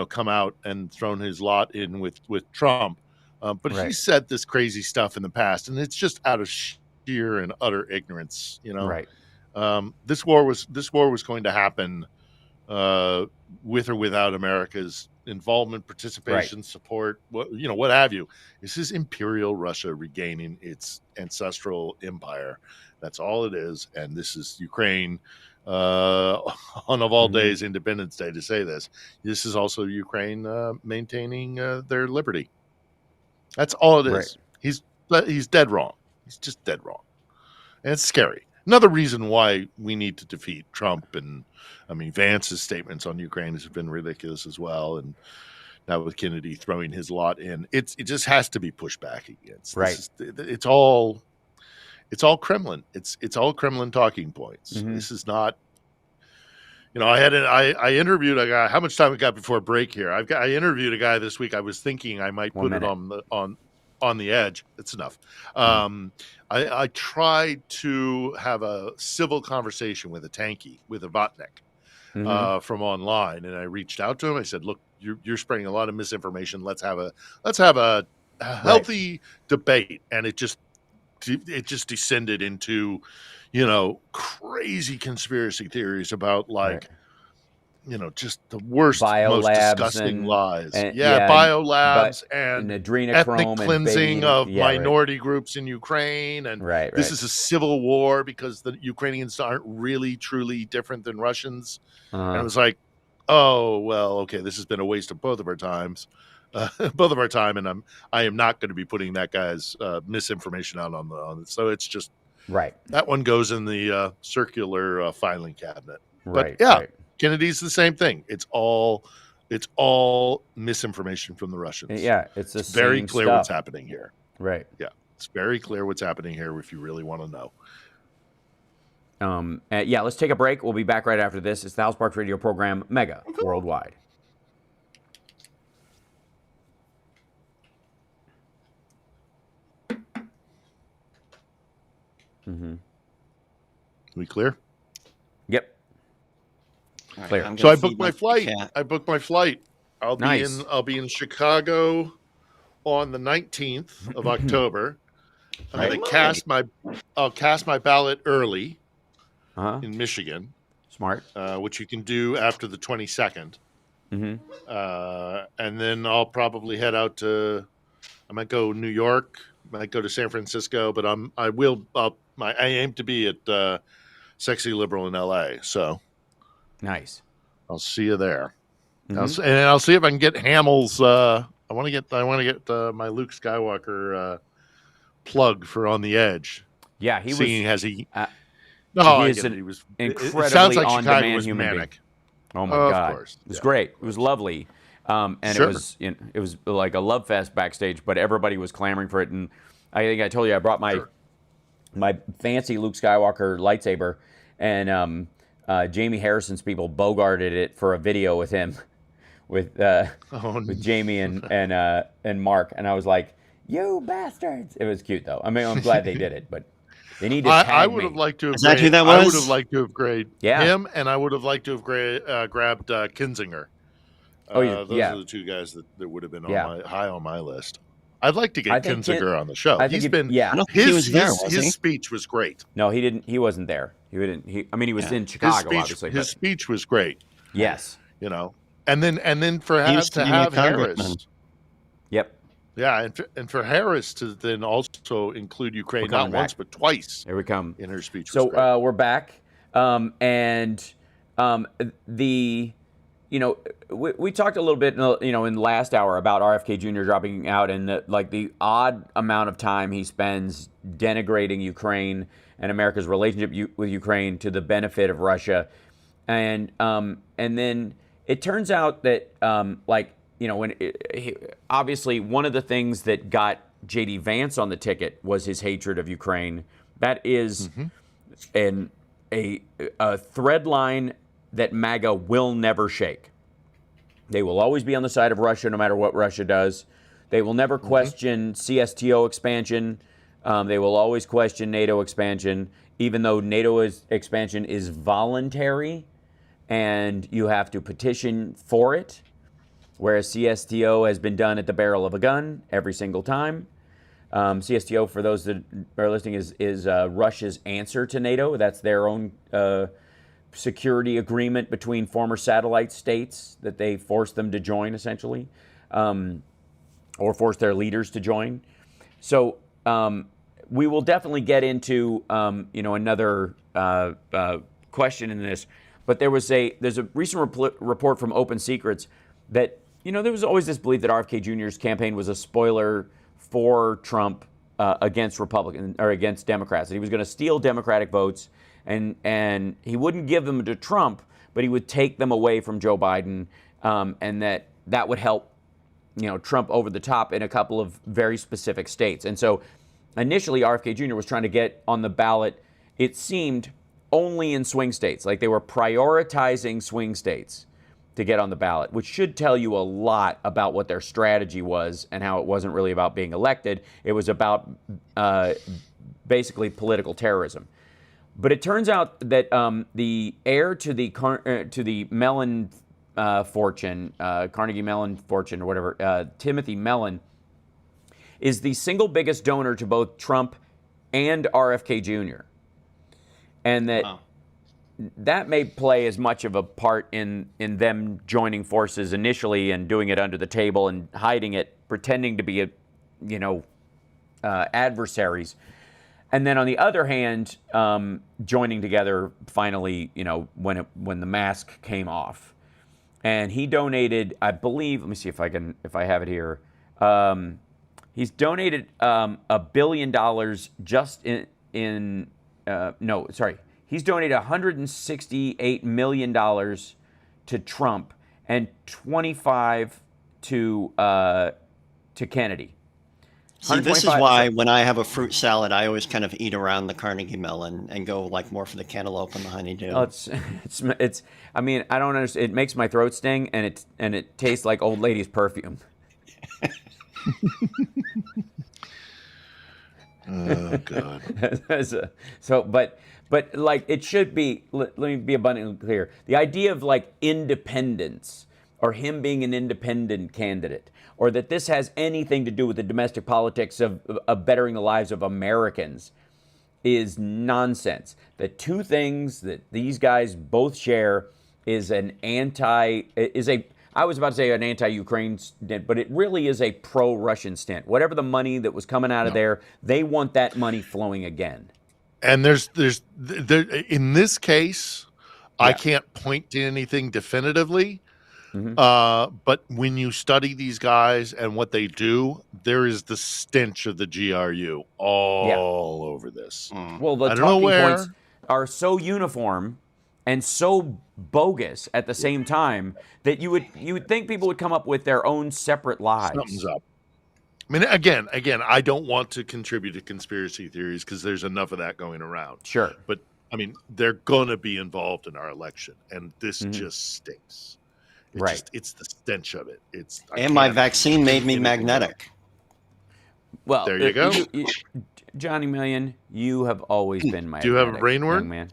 come out and thrown his lot in with Trump. But he said this crazy stuff in the past, and it's just out of sheer and utter ignorance. Right. This war was going to happen with or without America's involvement, participation, support, what have you. This is imperial Russia regaining its ancestral empire. That's all it is. And this is Ukraine on of all days, Independence Day, to say this. This is also Ukraine maintaining their liberty. That's all it is. He's dead wrong. He's just dead wrong. And it's scary. Another reason why we need to defeat Trump, and I mean Vance's statements on Ukraine has been ridiculous as well, and now with Kennedy throwing his lot in, it just has to be pushed back against. Right. It's all Kremlin. It's all Kremlin talking points. This is not. I interviewed a guy. How much time we got before break here? I interviewed a guy this week. I was thinking I might put it on the edge. It's enough. I tried to have a civil conversation with a Tanky, with a Vatnik from online, and I reached out to him. I said, "Look, you're spreading a lot of misinformation. Let's have a healthy debate." And it just descended into, crazy conspiracy theories about just the worst, most disgusting lies. Biolabs and adrenochrome ethnic cleansing and of minority groups in Ukraine. And this is a civil war because the Ukrainians aren't really, truly different than Russians. And it was like, oh, well, okay, this has been a waste of both of our times. And I am not going to be putting that guy's misinformation out on it. So it's just that one goes in the circular filing cabinet. But Kennedy's the same thing. It's all misinformation from the Russians. Yeah, it's very clear what's happening here. Right. Yeah, it's very clear what's happening here if you really want to know. Let's take a break. We'll be back right after this. It's the House Parks Radio program, Mega Worldwide. We clear? Yep. All right, Clear. I'm So I gonna booked feed my cat. flight. Nice. I'll be in Chicago on the 19th of October. I'm Right. going to I'll cast my ballot early Uh-huh. in Michigan, Smart. which you can do after the 22nd. Mm-hmm. And then I'll probably head out to, I might go New York, might go to San Francisco, but I aim to be at Sexy Liberal in LA. So Nice. I'll see you there. Mm-hmm. And I'll see if I can get Hamill's. I want to get my Luke Skywalker plug for On the Edge. Yeah, he Seeing was. as he, Uh, no, he I is get it. an He was. It sounds incredibly like Chicago on-demand was human being. manic. Oh my Of God, course, it was yeah, great. It was lovely, and Sure. it was like a love fest backstage. But everybody was clamoring for it, and I think I told you I brought my fancy Luke Skywalker lightsaber, and Jamie Harrison's people bogarted it for a video with him, with Jamie and Mark, and I was like, "You bastards!" It was cute though. I mean, I'm glad they did it, but they need to tag I would have me. liked to have. Is that who that I would was? have liked to have graded him, and I would have liked to have grabbed Kinzinger. Those are the two guys that would have been high on my list. I'd like to get Kinzinger on the show. I think I don't think he was there, was he? His speech was great. No, he didn't. He wasn't there. He was in Chicago, obviously. His speech was great. Yes. And then for He used to to be have my congressman. Harris. Yep. Yeah, and for Harris to then also include Ukraine not once but twice. Here we come. In her speech. So we're back, and we talked a little bit, in the last hour about RFK Jr. dropping out and the odd amount of time he spends denigrating Ukraine and America's relationship with Ukraine to the benefit of Russia, and then it turns out that obviously one of the things that got J.D. Vance on the ticket was his hatred of Ukraine. That is a thread line that MAGA will never shake. They will always be on the side of Russia no matter what Russia does. They will never question CSTO expansion. They will always question NATO expansion, even though NATO expansion is voluntary and you have to petition for it, whereas CSTO has been done at the barrel of a gun every single time. CSTO, for those that are listening, is Russia's answer to NATO. That's their own security agreement between former satellite states that they forced them to join, essentially, or forced their leaders to join. So we will definitely get into another question in this. But there's a recent report from Open Secrets that there was always this belief that RFK Jr.'s campaign was a spoiler for Trump against Republicans or against Democrats. That he was going to steal Democratic votes and he wouldn't give them to Trump, but he would take them away from Joe Biden, and that would help Trump over the top in a couple of very specific states. And so initially RFK Jr. was trying to get on the ballot, it seemed, only in swing states. Like they were prioritizing swing states to get on the ballot, which should tell you a lot about what their strategy was and how it wasn't really about being elected. It was about basically political terrorism. But it turns out that the heir to the Mellon fortune, Carnegie Mellon fortune or whatever, Timothy Mellon, is the single biggest donor to both Trump and RFK Jr. And that may play as much of a part in them joining forces initially and doing it under the table and hiding it, pretending to be adversaries. And then on the other hand, joining together finally, when the mask came off. And he donated, I believe, let me see if I have it here. He's donated $1 billion just he's donated $168 million to Trump and 25 to Kennedy. See, this is why when I have a fruit salad, I always kind of eat around the Carnegie melon and go more for the cantaloupe and the honeydew. Oh, it's. I mean, I don't understand. It makes my throat sting, and it tastes like old lady's perfume. Oh God. So, but like it should be. Let me be abundantly clear. The idea of like independence, or him being an independent candidate, or that this has anything to do with the domestic politics of bettering the lives of Americans, is nonsense. The two things that these guys both share is I was about to say an anti-Ukraine stint, but it really is a pro-Russian stint. Whatever the money that was coming out of there, they want that money flowing again. And there, in this case, I can't point to anything definitively. But when you study these guys and what they do, there is the stench of the GRU all over this. Well, the talking points are so uniform and so bogus at the same time that you would think people would come up with their own separate lies. Something's up. I mean, again, I don't want to contribute to conspiracy theories because there's enough of that going around. Sure. But, I mean, they're going to be involved in our election, and this just stinks. It's the stench of it. And my vaccine made me magnetic. Well, there you go. Johnny Million, you have always been my. Do you have a brainworm? Man.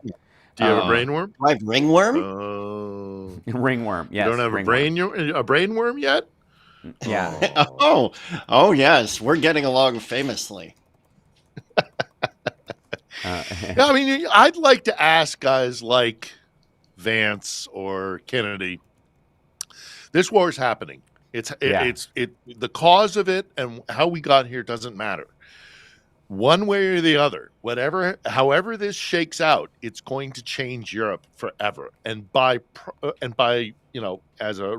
Do you have a brainworm? I have ringworm? Ringworm, yes. You don't have a brainworm yet? Yeah. Oh, yes. We're getting along famously. I mean, I'd like to ask guys like Vance or Kennedy. This war is happening. The cause of it and how we got here doesn't matter. One way or the other, however this shakes out, it's going to change Europe forever. And by as a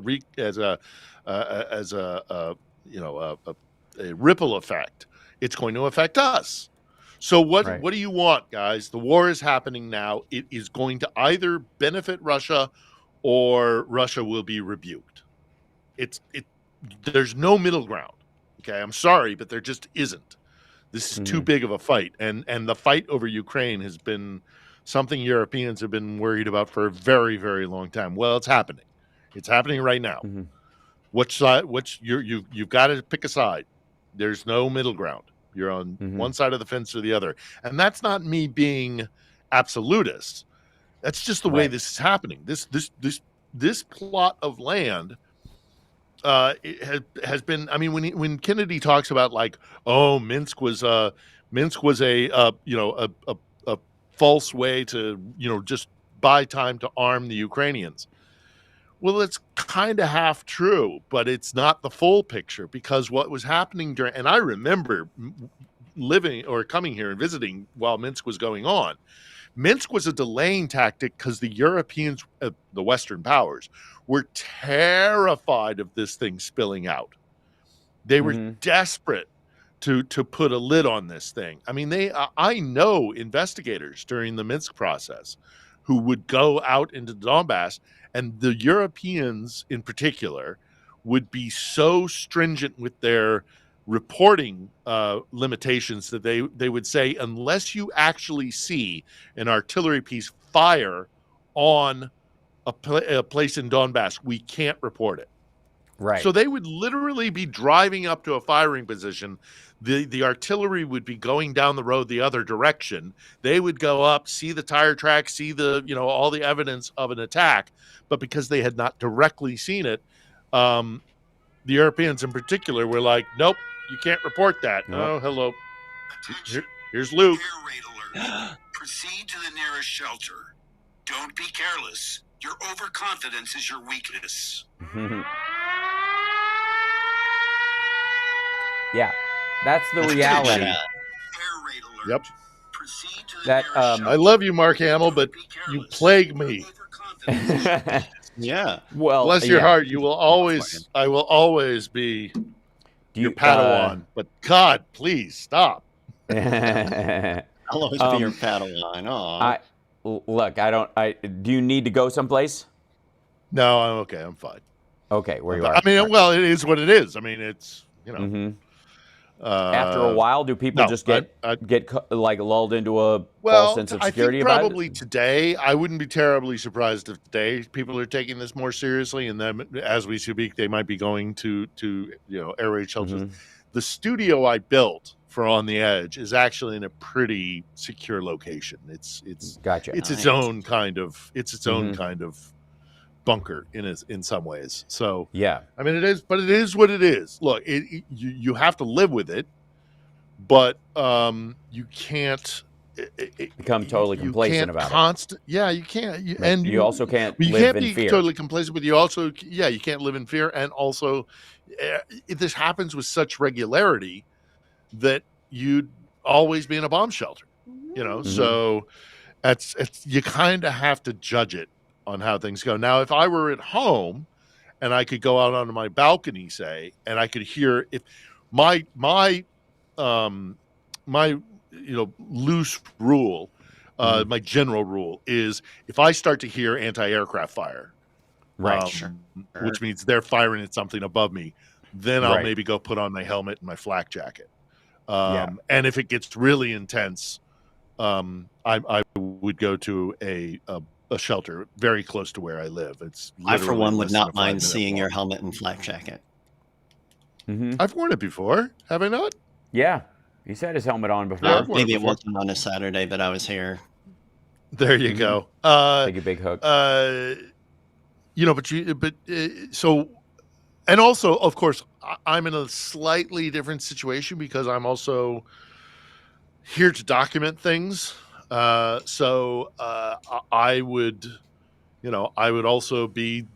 ripple effect, it's going to affect us. So what do you want, guys? The war is happening now. It is going to either benefit Russia or Russia will be rebuked. There's no middle ground. Okay, I'm sorry, but there just isn't. This is too big of a fight, and the fight over Ukraine has been something Europeans have been worried about for a very, very long time. Well, it's happening. It's happening right now. Which side? You've got to pick a side. There's no middle ground. You're on one side of the fence or the other, and that's not me being absolutist. That's just the way this is happening. This plot of land. It has been. I mean, when Kennedy talks about like, oh, Minsk was a false way to just buy time to arm the Ukrainians. Well, it's kind of half true, but it's not the full picture because what was happening during. And I remember living or coming here and visiting while Minsk was going on. Minsk was a delaying tactic because the Europeans, the Western powers, were terrified of this thing spilling out. They were desperate to put a lid on this thing. I mean, I know investigators during the Minsk process who would go out into Donbass, and the Europeans in particular would be so stringent with their reporting limitations that they would say, unless you actually see an artillery piece fire on a place in Donbass, we can't report it. Right. So they would literally be driving up to a firing position. The artillery would be going down the road the other direction. They would go up, see the tire tracks, see all the evidence of an attack. But because they had not directly seen it, the Europeans in particular were like, nope, you can't report that. Nope. Oh, hello. Here's Luke. Air raid alert. Proceed to the nearest shelter. Don't be careless. Your overconfidence is your weakness. Yeah, that's the reality. Air raid alert. Yep. Proceed to the That nearest I love you, Mark Hamill, but you plague me. Yeah. Well, bless your heart. You will always. I will always be your Padawan. But God, please stop. I'll always be your Padawan. Aw. Look, I don't. Do you need to go someplace? No, I'm okay. I'm fine. Okay, where you are. I mean, well, it is what it is. I mean, it's After a while, do people no, just get like lulled into a false sense of I security think about probably it? today, I wouldn't be terribly surprised if today people are taking this more seriously, and then as we speak, they might be going to air raid shelters. Mhm. The studio I built for On the Edge is actually in a pretty secure location. It's Gotcha. its Nice. own kind of Mhm. bunker in some ways. So Yeah. I mean, it is what it is. Look, you have to live with it, but you can't Become totally you complacent can't about it. yeah, you can't Right. You also can't you live can't in be fear. totally complacent, but you also you can't live in fear, and also this happens with such regularity that you'd always be in a bomb shelter, Mhm. so it's you kind of have to judge it on how things go. Now, if I were at home and I could go out onto my balcony, say, and I could hear if my my loose rule, my general rule is if I start to hear anti-aircraft fire, Right. Sure. which means they're firing at something above me, then I'll Right. maybe go put on my helmet and my flak jacket. Yeah. And if it gets really intense, I would go to a shelter very close to where I live. It's I, for literally one, would less than a not mind 5-minute seeing walk. your helmet and flak jacket. Mhm. I've worn it before, have I not? Yeah. He's had his helmet on before. Yeah, I've worn Maybe it before. wasn't on a Saturday that I was here. There you Mhm. go. Take a big hook. So, and also, of course, I'm in a slightly different situation because I'm also here to document things. So I would, I would also be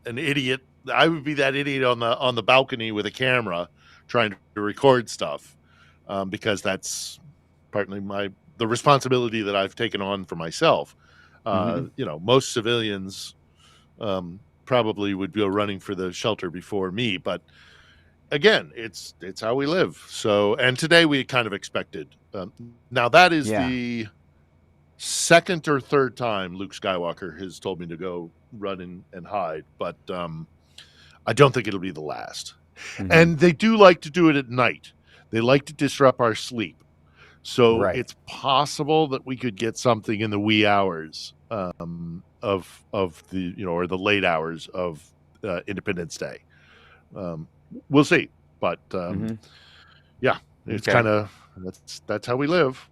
an idiot. I would be that idiot on the balcony with a camera trying to record stuff, because that's partly the responsibility that I've taken on for myself. Most civilians probably would go running for the shelter before me, but again, it's how we live. So, and today we kind of expected. Now that is Yeah. the second or third time Luke Skywalker has told me to go run and hide, but I don't think it'll be the last. Mhm. And they do like to do it at night. They like to disrupt our sleep. So Right. it's possible that we could get something in the wee hours of the or the late hours of Independence Day. We'll see, but Mhm. yeah, it's Okay. kind of that's how we live.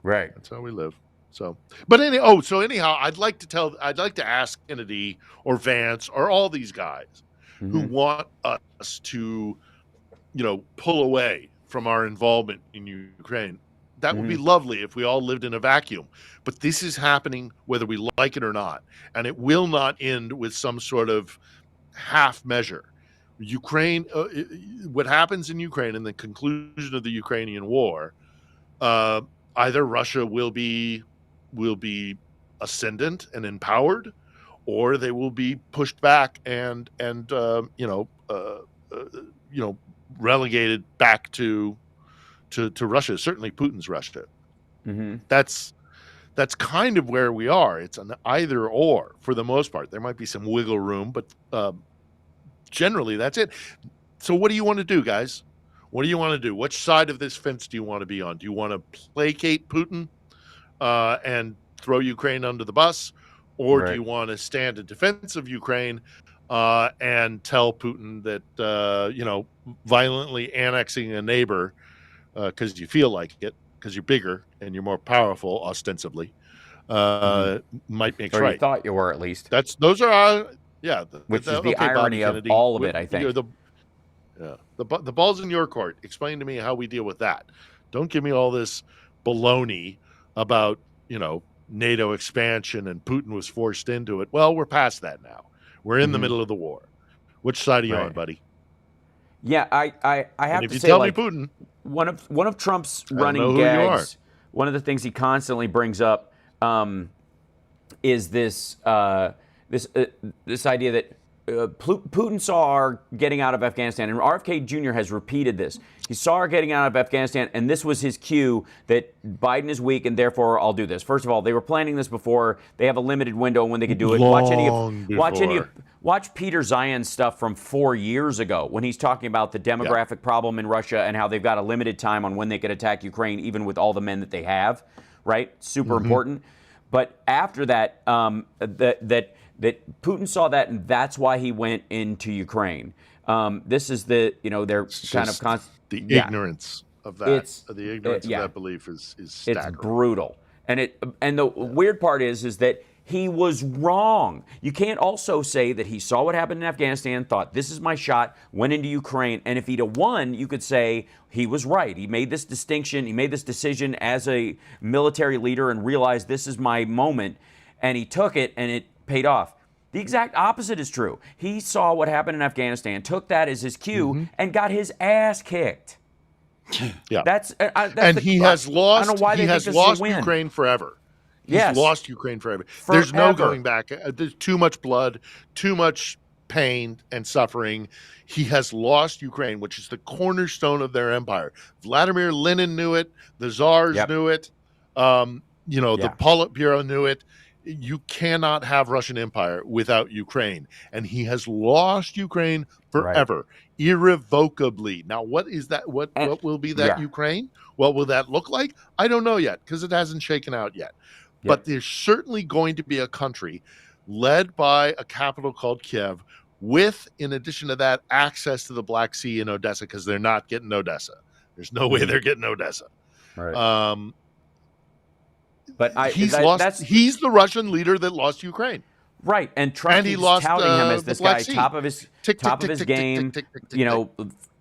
Right. That's how we live. So, but anyhow, I'd like to ask Kennedy or Vance or all these guys who Mhm. want us to, pull away from our involvement in Ukraine. That would be lovely if we all lived in a vacuum. But this is happening whether we like it or not. And it will not end with some sort of half measure. Ukraine, what happens in Ukraine in the conclusion of the Ukrainian war, either Russia will be ascendant and empowered, or they will be pushed back and relegated back to Russia. Certainly Putin's Russia. Mhm. That's kind of where we are. It's an either or for the most part. There might be some wiggle room, but generally that's it. So what do you want to do, guys? What do you want to do? Which side of this fence do you want to be on? Do you want to placate Putin and throw Ukraine under the bus? Or do Right. you want to stand in defense of Ukraine and tell Putin that, violently annexing a neighbor because you feel like it, because you're bigger and you're more powerful, ostensibly, might make Or you right. thought you were, at least. Those are Which is the okay, irony Bobby of Kennedy. all of it, I think. The ball's in your court. Explain to me how we deal with that. Don't give me all this baloney about NATO expansion and Putin was forced into it. Well, we're past that now. We're in the middle of the war. Which side are you on, Right. buddy? Yeah, I have And if to you say, tell like, me Putin, one of Trump's I don't know running who you are. gags, one of the things he constantly brings up is this this idea that Putin saw our getting out of Afghanistan, and RFK Jr. has repeated this. He saw our getting out of Afghanistan, and this was his cue that Biden is weak, and therefore I'll do this. First of all, they were planning this before. They have a limited window when they could do it. Long Watch Peter Zion's stuff from 4 years ago when he's talking about the demographic problem in Russia and how they've got a limited time on when they could attack Ukraine, even with all the men that they have, right? Super important. But after that, that Putin saw that, and that's why he went into Ukraine. This is the, they're kind of the ignorance of that. The ignorance of that belief is staggering. It's brutal. And the weird part is that he was wrong. You can't also say that he saw what happened in Afghanistan, thought this is my shot, went into Ukraine, and if he'd have won, you could say he was right. He made this distinction, he made this decision as a military leader and realized this is my moment, and he took it and it paid off. The exact opposite is true. He saw what happened in Afghanistan, took that as his cue, and got his ass kicked. Yeah, and he has lost. I don't know why he has lost Ukraine forever. He's lost Ukraine forever. There's no going back. There's too much blood, too much pain and suffering. He has lost Ukraine, which is the cornerstone of their empire. Vladimir Lenin knew it. The Tsars knew it. The Politburo knew it. You cannot have Russian empire without Ukraine. And he has lost Ukraine forever, irrevocably. Now, what is that? What will be that Ukraine? What will that look like? I don't know yet, because it hasn't shaken out yet. But there's certainly going to be a country led by a capital called Kyiv with, in addition to that, access to the Black Sea and Odessa, because they're not getting Odessa. There's no way they're getting Odessa. Right. But he's the Russian leader that lost Ukraine. Right, and Trump is touting him as this guy, top of his game,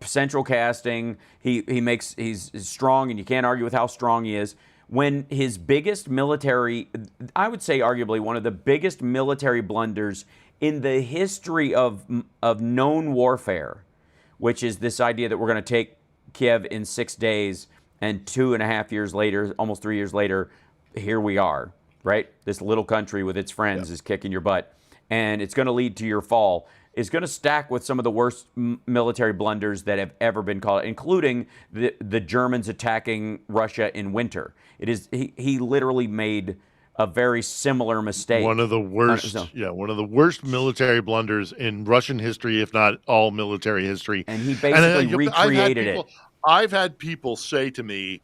central casting. He's strong, and you can't argue with how strong he is. When his biggest military, I would say arguably one of the biggest military blunders in the history of known warfare, which is this idea that we're going to take Kiev in 6 days, and 2.5 years later, almost 3 years later, here we are, right? This little country with its friends is kicking your butt, and it's going to lead to your fall. Is going to stack with some of the worst military blunders that have ever been called, including the Germans attacking Russia in winter. It is he literally made a very similar mistake. One of the worst, one of the worst military blunders in Russian history, if not all military history. And he basically recreated it. I've had people say to me,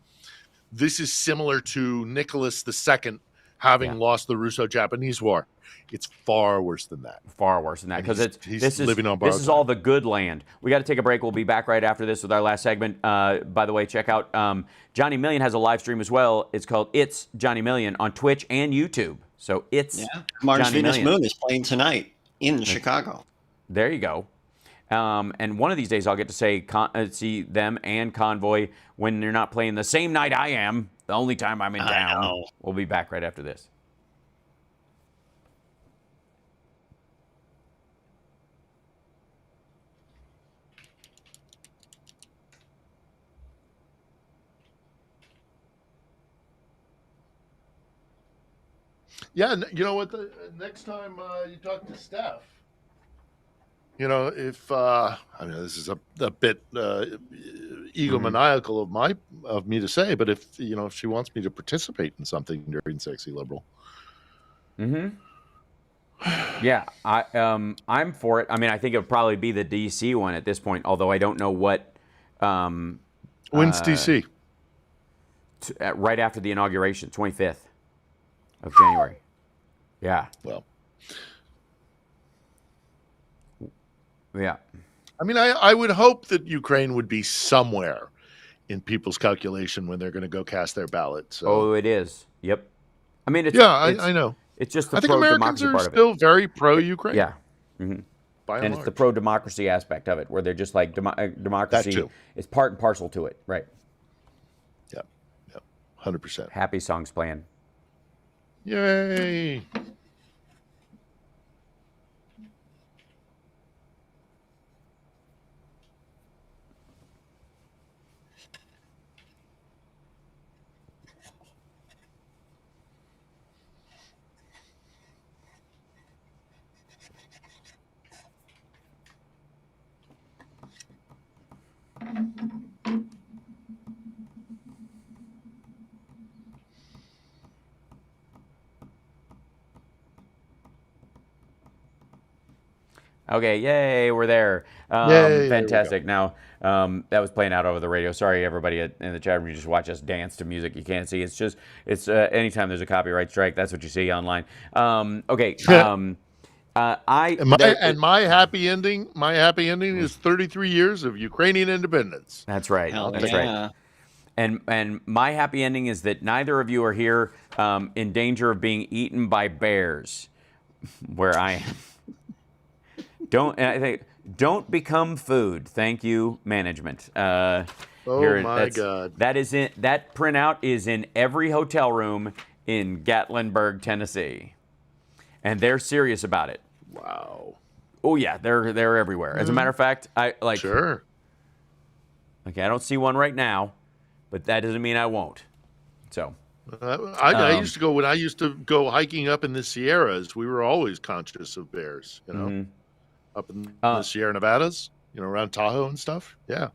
"This is similar to Nicholas II having lost the Russo-Japanese War." It's far worse than that. Far worse than that, because this is all the good land. We got to take a break. We'll be back right after this with our last segment. By the way, check out Johnny Million has a live stream as well. It's called It's Johnny Million on Twitch and YouTube. So it's Mars Johnny Venus Million. Moon is playing tonight in Chicago. There you go. And one of these days I'll get to see them and Convoy when they're not playing the same night I am. The only time I'm in town. We'll be back right after this. Yeah, you know what? Next time you talk to Steph, if this is a bit egomaniacal of me to say, but if she wants me to participate in something during Sexy Liberal, yeah, I'm for it. I mean, I think it would probably be the DC one at this point, although I don't know what. When's DC? Right after the inauguration, 25th of January. Yeah. Well. Yeah. I mean, I would hope that Ukraine would be somewhere in people's calculation when they're going to go cast their ballot. So. It is. Yep. I mean, I know. It's just the I think Americans pro-democracy are part of it. still very pro-Ukraine. Yeah. By and and it's large. the pro-democracy aspect of it, where they're just like democracy. That too. It's part and parcel to it, right? Yeah. 100%. Happy songs playing. Yay! Okay, yay, we're there. Yay, there we Fantastic. Now, that was playing out over the radio. Sorry, everybody in the chat room. You just watch us dance to music you can't see. It's anytime there's a copyright strike, that's what you see online. Okay. My happy ending is 33 years of Ukrainian independence. That's right. Hell That's yeah. right. And my happy ending is that neither of you are here in danger of being eaten by bears, where I am. Don't become food. Thank you, management. Oh my God! That printout is in every hotel room in Gatlinburg, Tennessee, and they're serious about it. Wow. Oh yeah, they're everywhere. As a matter of fact, Sure. Okay, I don't see one right now, but that doesn't mean I won't. So. I used to go when I used to go hiking up in the Sierras. We were always conscious of bears, you know, Mhm. up in the Sierra Nevadas, you know, around Tahoe and stuff. Yeah.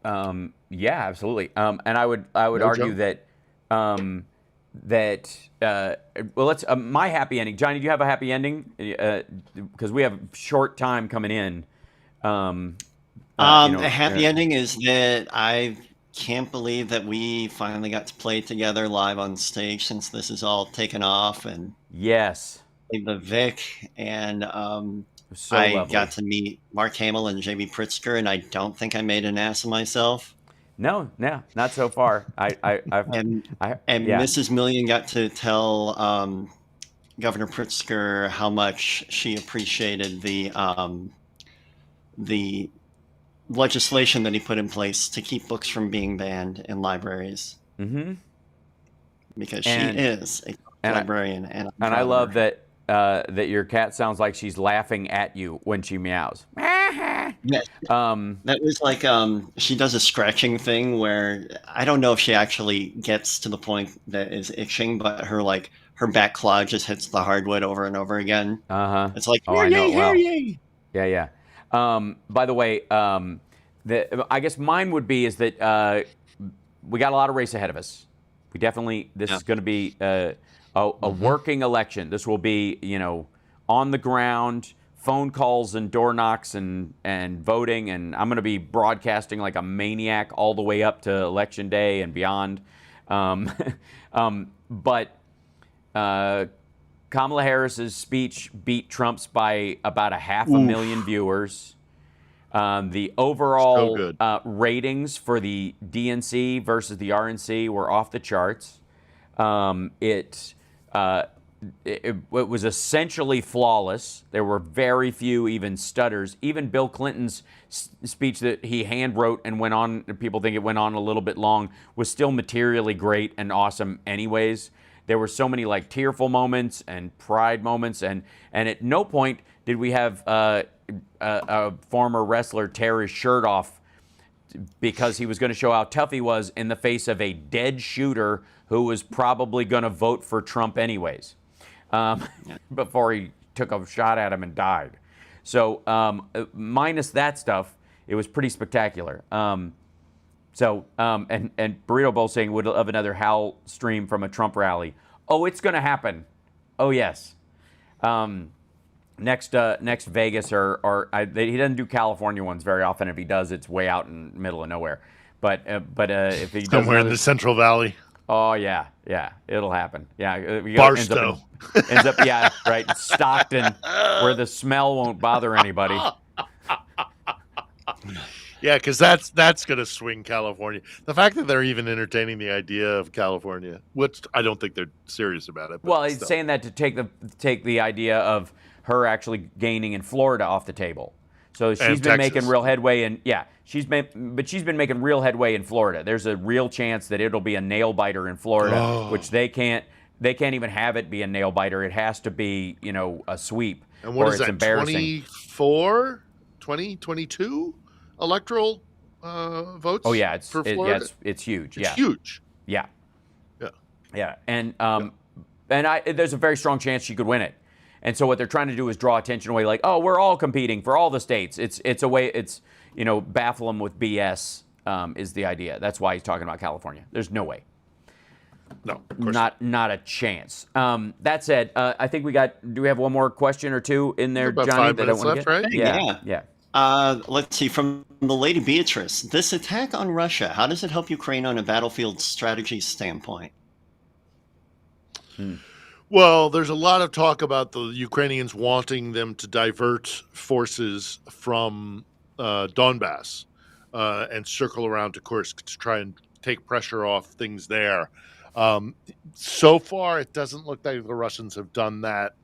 Yeah, absolutely. And I would argue joke. well, let's my happy ending. Johnny, do you have a happy ending? Because we have short time coming in. A happy ending is that I can't believe that we finally got to play together live on stage since this is all taken off, and Yes. the Vic, and So I lovely. got to meet Mark Hamill and JB Pritzker, and I don't think I made an ass of myself. No, not so far. And yeah. Mrs. Million got to tell Governor Pritzker how much she appreciated the legislation that he put in place to keep books from being banned in libraries. Mm-hmm. Because And- she is a librarian, and And I love that your cat sounds like she's laughing at you when she meows. Yes. That was like she does a scratching thing where I don't know if she actually gets to the point that is itching, but her back claw just hits the hardwood over and over again. Uh-huh. It's like, Oh, I know it well. yay. Yeah. By the way, I guess mine would be is that we got a lot of race ahead of us. We definitely, this is going to be a working election. This will be, on the ground, phone calls and door knocks and voting, and I'm going to be broadcasting like a maniac all the way up to Election Day and beyond. But Kamala Harris's speech beat Trump's by about 500,000 viewers. The overall ratings for the DNC versus the RNC were off the charts. It was essentially flawless. There were very few even stutters. Even Bill Clinton's speech that he hand wrote and went on, people think it went on a little bit long, was still materially great and awesome anyways. There were so many like tearful moments and pride moments, and at no point did we have a former wrestler tear his shirt off because he was going to show how tough he was in the face of a dead shooter who was probably going to vote for Trump anyways, before he took a shot at him and died. So minus that stuff, it was pretty spectacular. And Burrito Bowl saying would love another Hal stream from a Trump rally. Oh, it's going to happen. Oh yes. Next Vegas he doesn't do California ones very often. If he does, it's way out in the middle of nowhere. But if he does somewhere in the Central Valley. Oh yeah, it'll happen. Yeah, Barstow ends up yeah, right, Stockton, where the smell won't bother anybody. Yeah, because that's going to swing California. The fact that they're even entertaining the idea of California, which I don't think they're serious about it. Well, he's saying that to take the idea of her actually gaining in Florida off the table. So she's been making real headway, and she's been making real headway in Florida. There's a real chance that it'll be a nail biter in Florida, which they can't even have it be a nail biter. It has to be, a sweep. And what is that? Embarrassing. 22 electoral votes. Oh yeah, for Florida. It's huge. It's huge. Yeah. And there's a very strong chance she could win it. And so what they're trying to do is draw attention away, like, oh, we're all competing for all the states. It's a way, baffle them with BS is the idea. That's why he's talking about California. There's no way. No, of course not a chance. That said, I think do we have one more question or two in there, about Johnny, 5 that I minutes want to left, get? right? Yeah. Yeah. Let's see, from the Lady Beatrice, this attack on Russia, how does it help Ukraine on a battlefield strategy standpoint? Well, there's a lot of talk about the Ukrainians wanting them to divert forces from Donbass and circle around to Kursk to try and take pressure off things there. So far, it doesn't look like the Russians have done that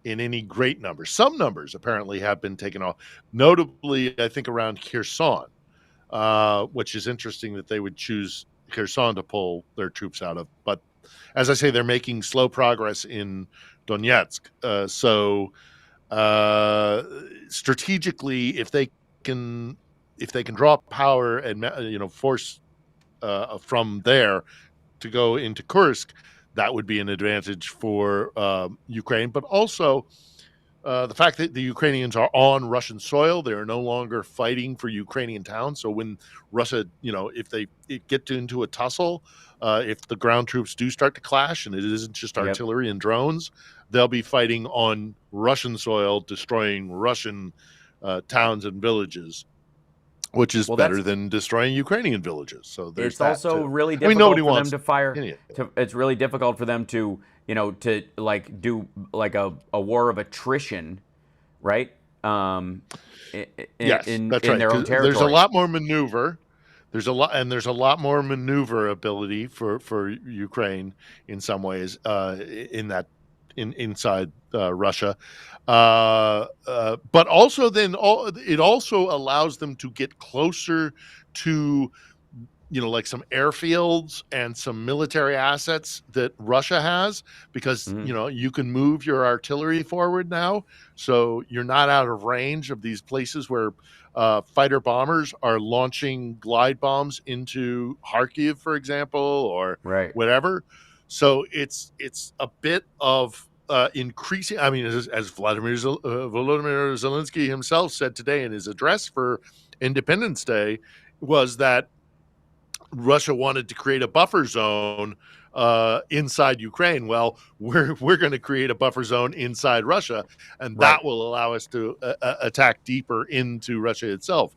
in any great numbers. Some numbers apparently have been taken off, notably, I think, around Kherson, which is interesting that they would choose Kherson to pull their troops out of. But as I say, they're making slow progress in Donetsk. Strategically, if they can draw power and force from there to go into Kursk, that would be an advantage for Ukraine. But also the fact that the Ukrainians are on Russian soil, they are no longer fighting for Ukrainian towns. So when Russia, if they get into a tussle, if the ground troops do start to clash, and it isn't just artillery and drones, they'll be fighting on Russian soil, destroying Russian towns and villages, which is better than destroying Ukrainian villages. So there's it's also too. really difficult for them to fire. Yeah. It's really difficult for them to like do like a war of attrition, right? Yes, that's right. Their own territory. There's a lot more maneuver. There's a lot more maneuver ability for Ukraine in some ways inside Russia, but also it also allows them to get closer to like some airfields and some military assets that Russia has, because you can move your artillery forward now, so you're not out of range of these places where fighter bombers are launching glide bombs into Kyiv, for example, or whatever. So it's a bit of increasing. I mean, as Volodymyr Zelensky himself said today in his address for Independence Day, was that Russia wanted to create a buffer zone inside Ukraine. Well, we're going to create a buffer zone inside Russia, and that will allow us to attack deeper into Russia itself,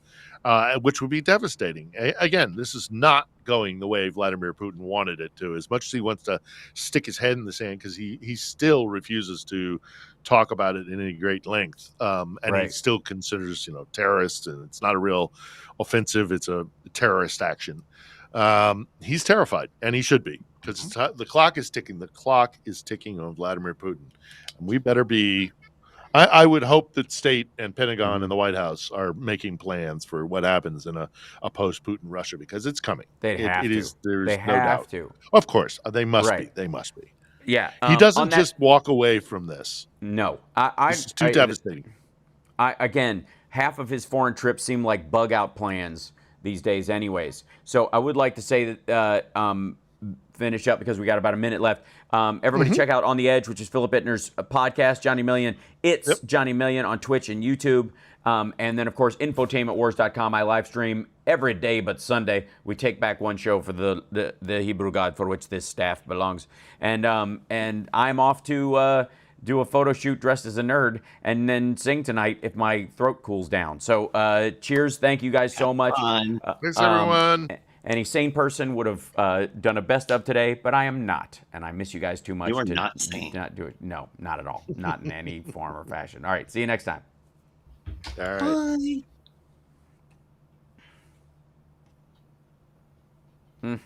which would be devastating. Again, this is not going the way Vladimir Putin wanted it to, as much as he wants to stick his head in the sand, because he still refuses to talk about it in any great length. And he still considers, terrorists, and it's not a real offensive, it's a terrorist action. He's terrified, and he should be, because the clock is ticking. The clock is ticking on Vladimir Putin, and we better be. I would hope that State and Pentagon and the White House are making plans for what happens in a post-Putin Russia, because it's coming. They have to. There's they no have doubt. to. Of course, they must be. They must be. Yeah, he doesn't just walk away from this. No, it's too devastating. Again, half of his foreign trips seem like bug-out plans these days anyways. So I would like to say that, finish up, because we got about a minute left. Everybody check out On the Edge, which is Philip Ittner's podcast, Johnny Million. It's Johnny Million on Twitch and YouTube. And then, of course, infotainmentwars.com. I live stream every day but Sunday. We take back one show for the Hebrew God for which this staff belongs. And I'm off to do a photo shoot dressed as a nerd and then sing tonight if my throat cools down. So cheers. Thank you guys so much. Thanks, everyone. Any sane person would have done a best of today, but I am not, and I miss you guys too much. You are to not sane. Not do it. No, not at all. Not in any form or fashion. All right, see you next time. All right. Bye.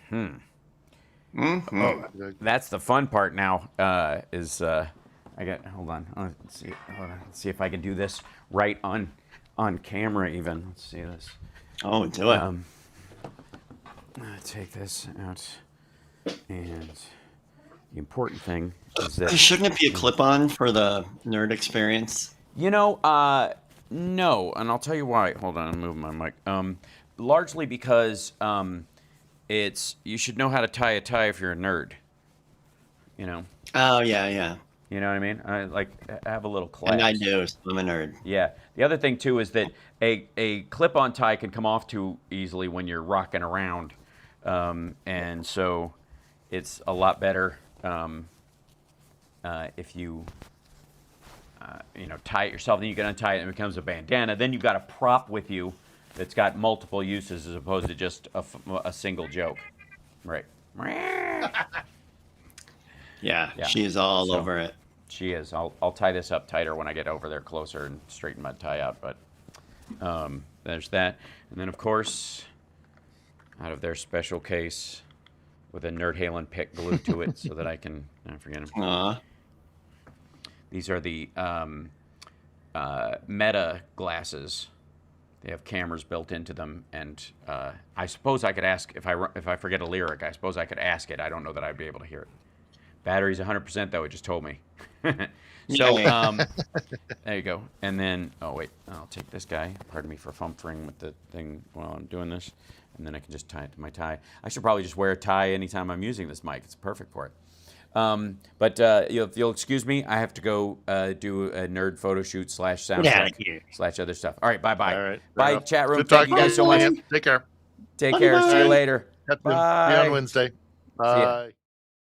Oh, that's the fun part now. Hold on. Let's see. Hold on. Let's see if I can do this right on camera. Even let's see this. Oh, do it. Take this out, and the important thing is that shouldn't it be a clip-on for the nerd experience? No, and I'll tell you why. Hold on, I'm moving my mic. Largely because you should know how to tie a tie if you're a nerd. Oh yeah. You know what I mean? I have a little clasp. And I do. So I'm a nerd. Yeah. The other thing too is that a clip-on tie can come off too easily when you're rocking around, and so it's a lot better if you tie it yourself. Then you can untie it and it becomes a bandana. Then you've got a prop with you that's got multiple uses as opposed to just a single joke. Right. Yeah, she's all So, over it. She is. I'll tie this up tighter when I get over there closer and straighten my tie out. But there's that. And then, of course, out of their special case with a Nerd Halen pick glued to it so that I can, I forget them. Aw. These are the Meta glasses. They have cameras built into them, and I suppose I could ask if I forget a lyric. I suppose I could ask it. I don't know that I'd be able to hear it. Battery's 100% though. It just told me. So there you go. And then I'll take this guy. Pardon me for fumbling with the thing while I'm doing this, and then I can just tie it to my tie. I should probably just wear a tie anytime I'm using this mic. It's perfect for it. But if you'll excuse me, I have to go do a nerd photo shoot / sound check / other stuff. All right, bye. All right. Bye, chat room. Good Thank you talking guys so much. Take care. Take care. See you later. See you Bye. on Wednesday. ya. Bye.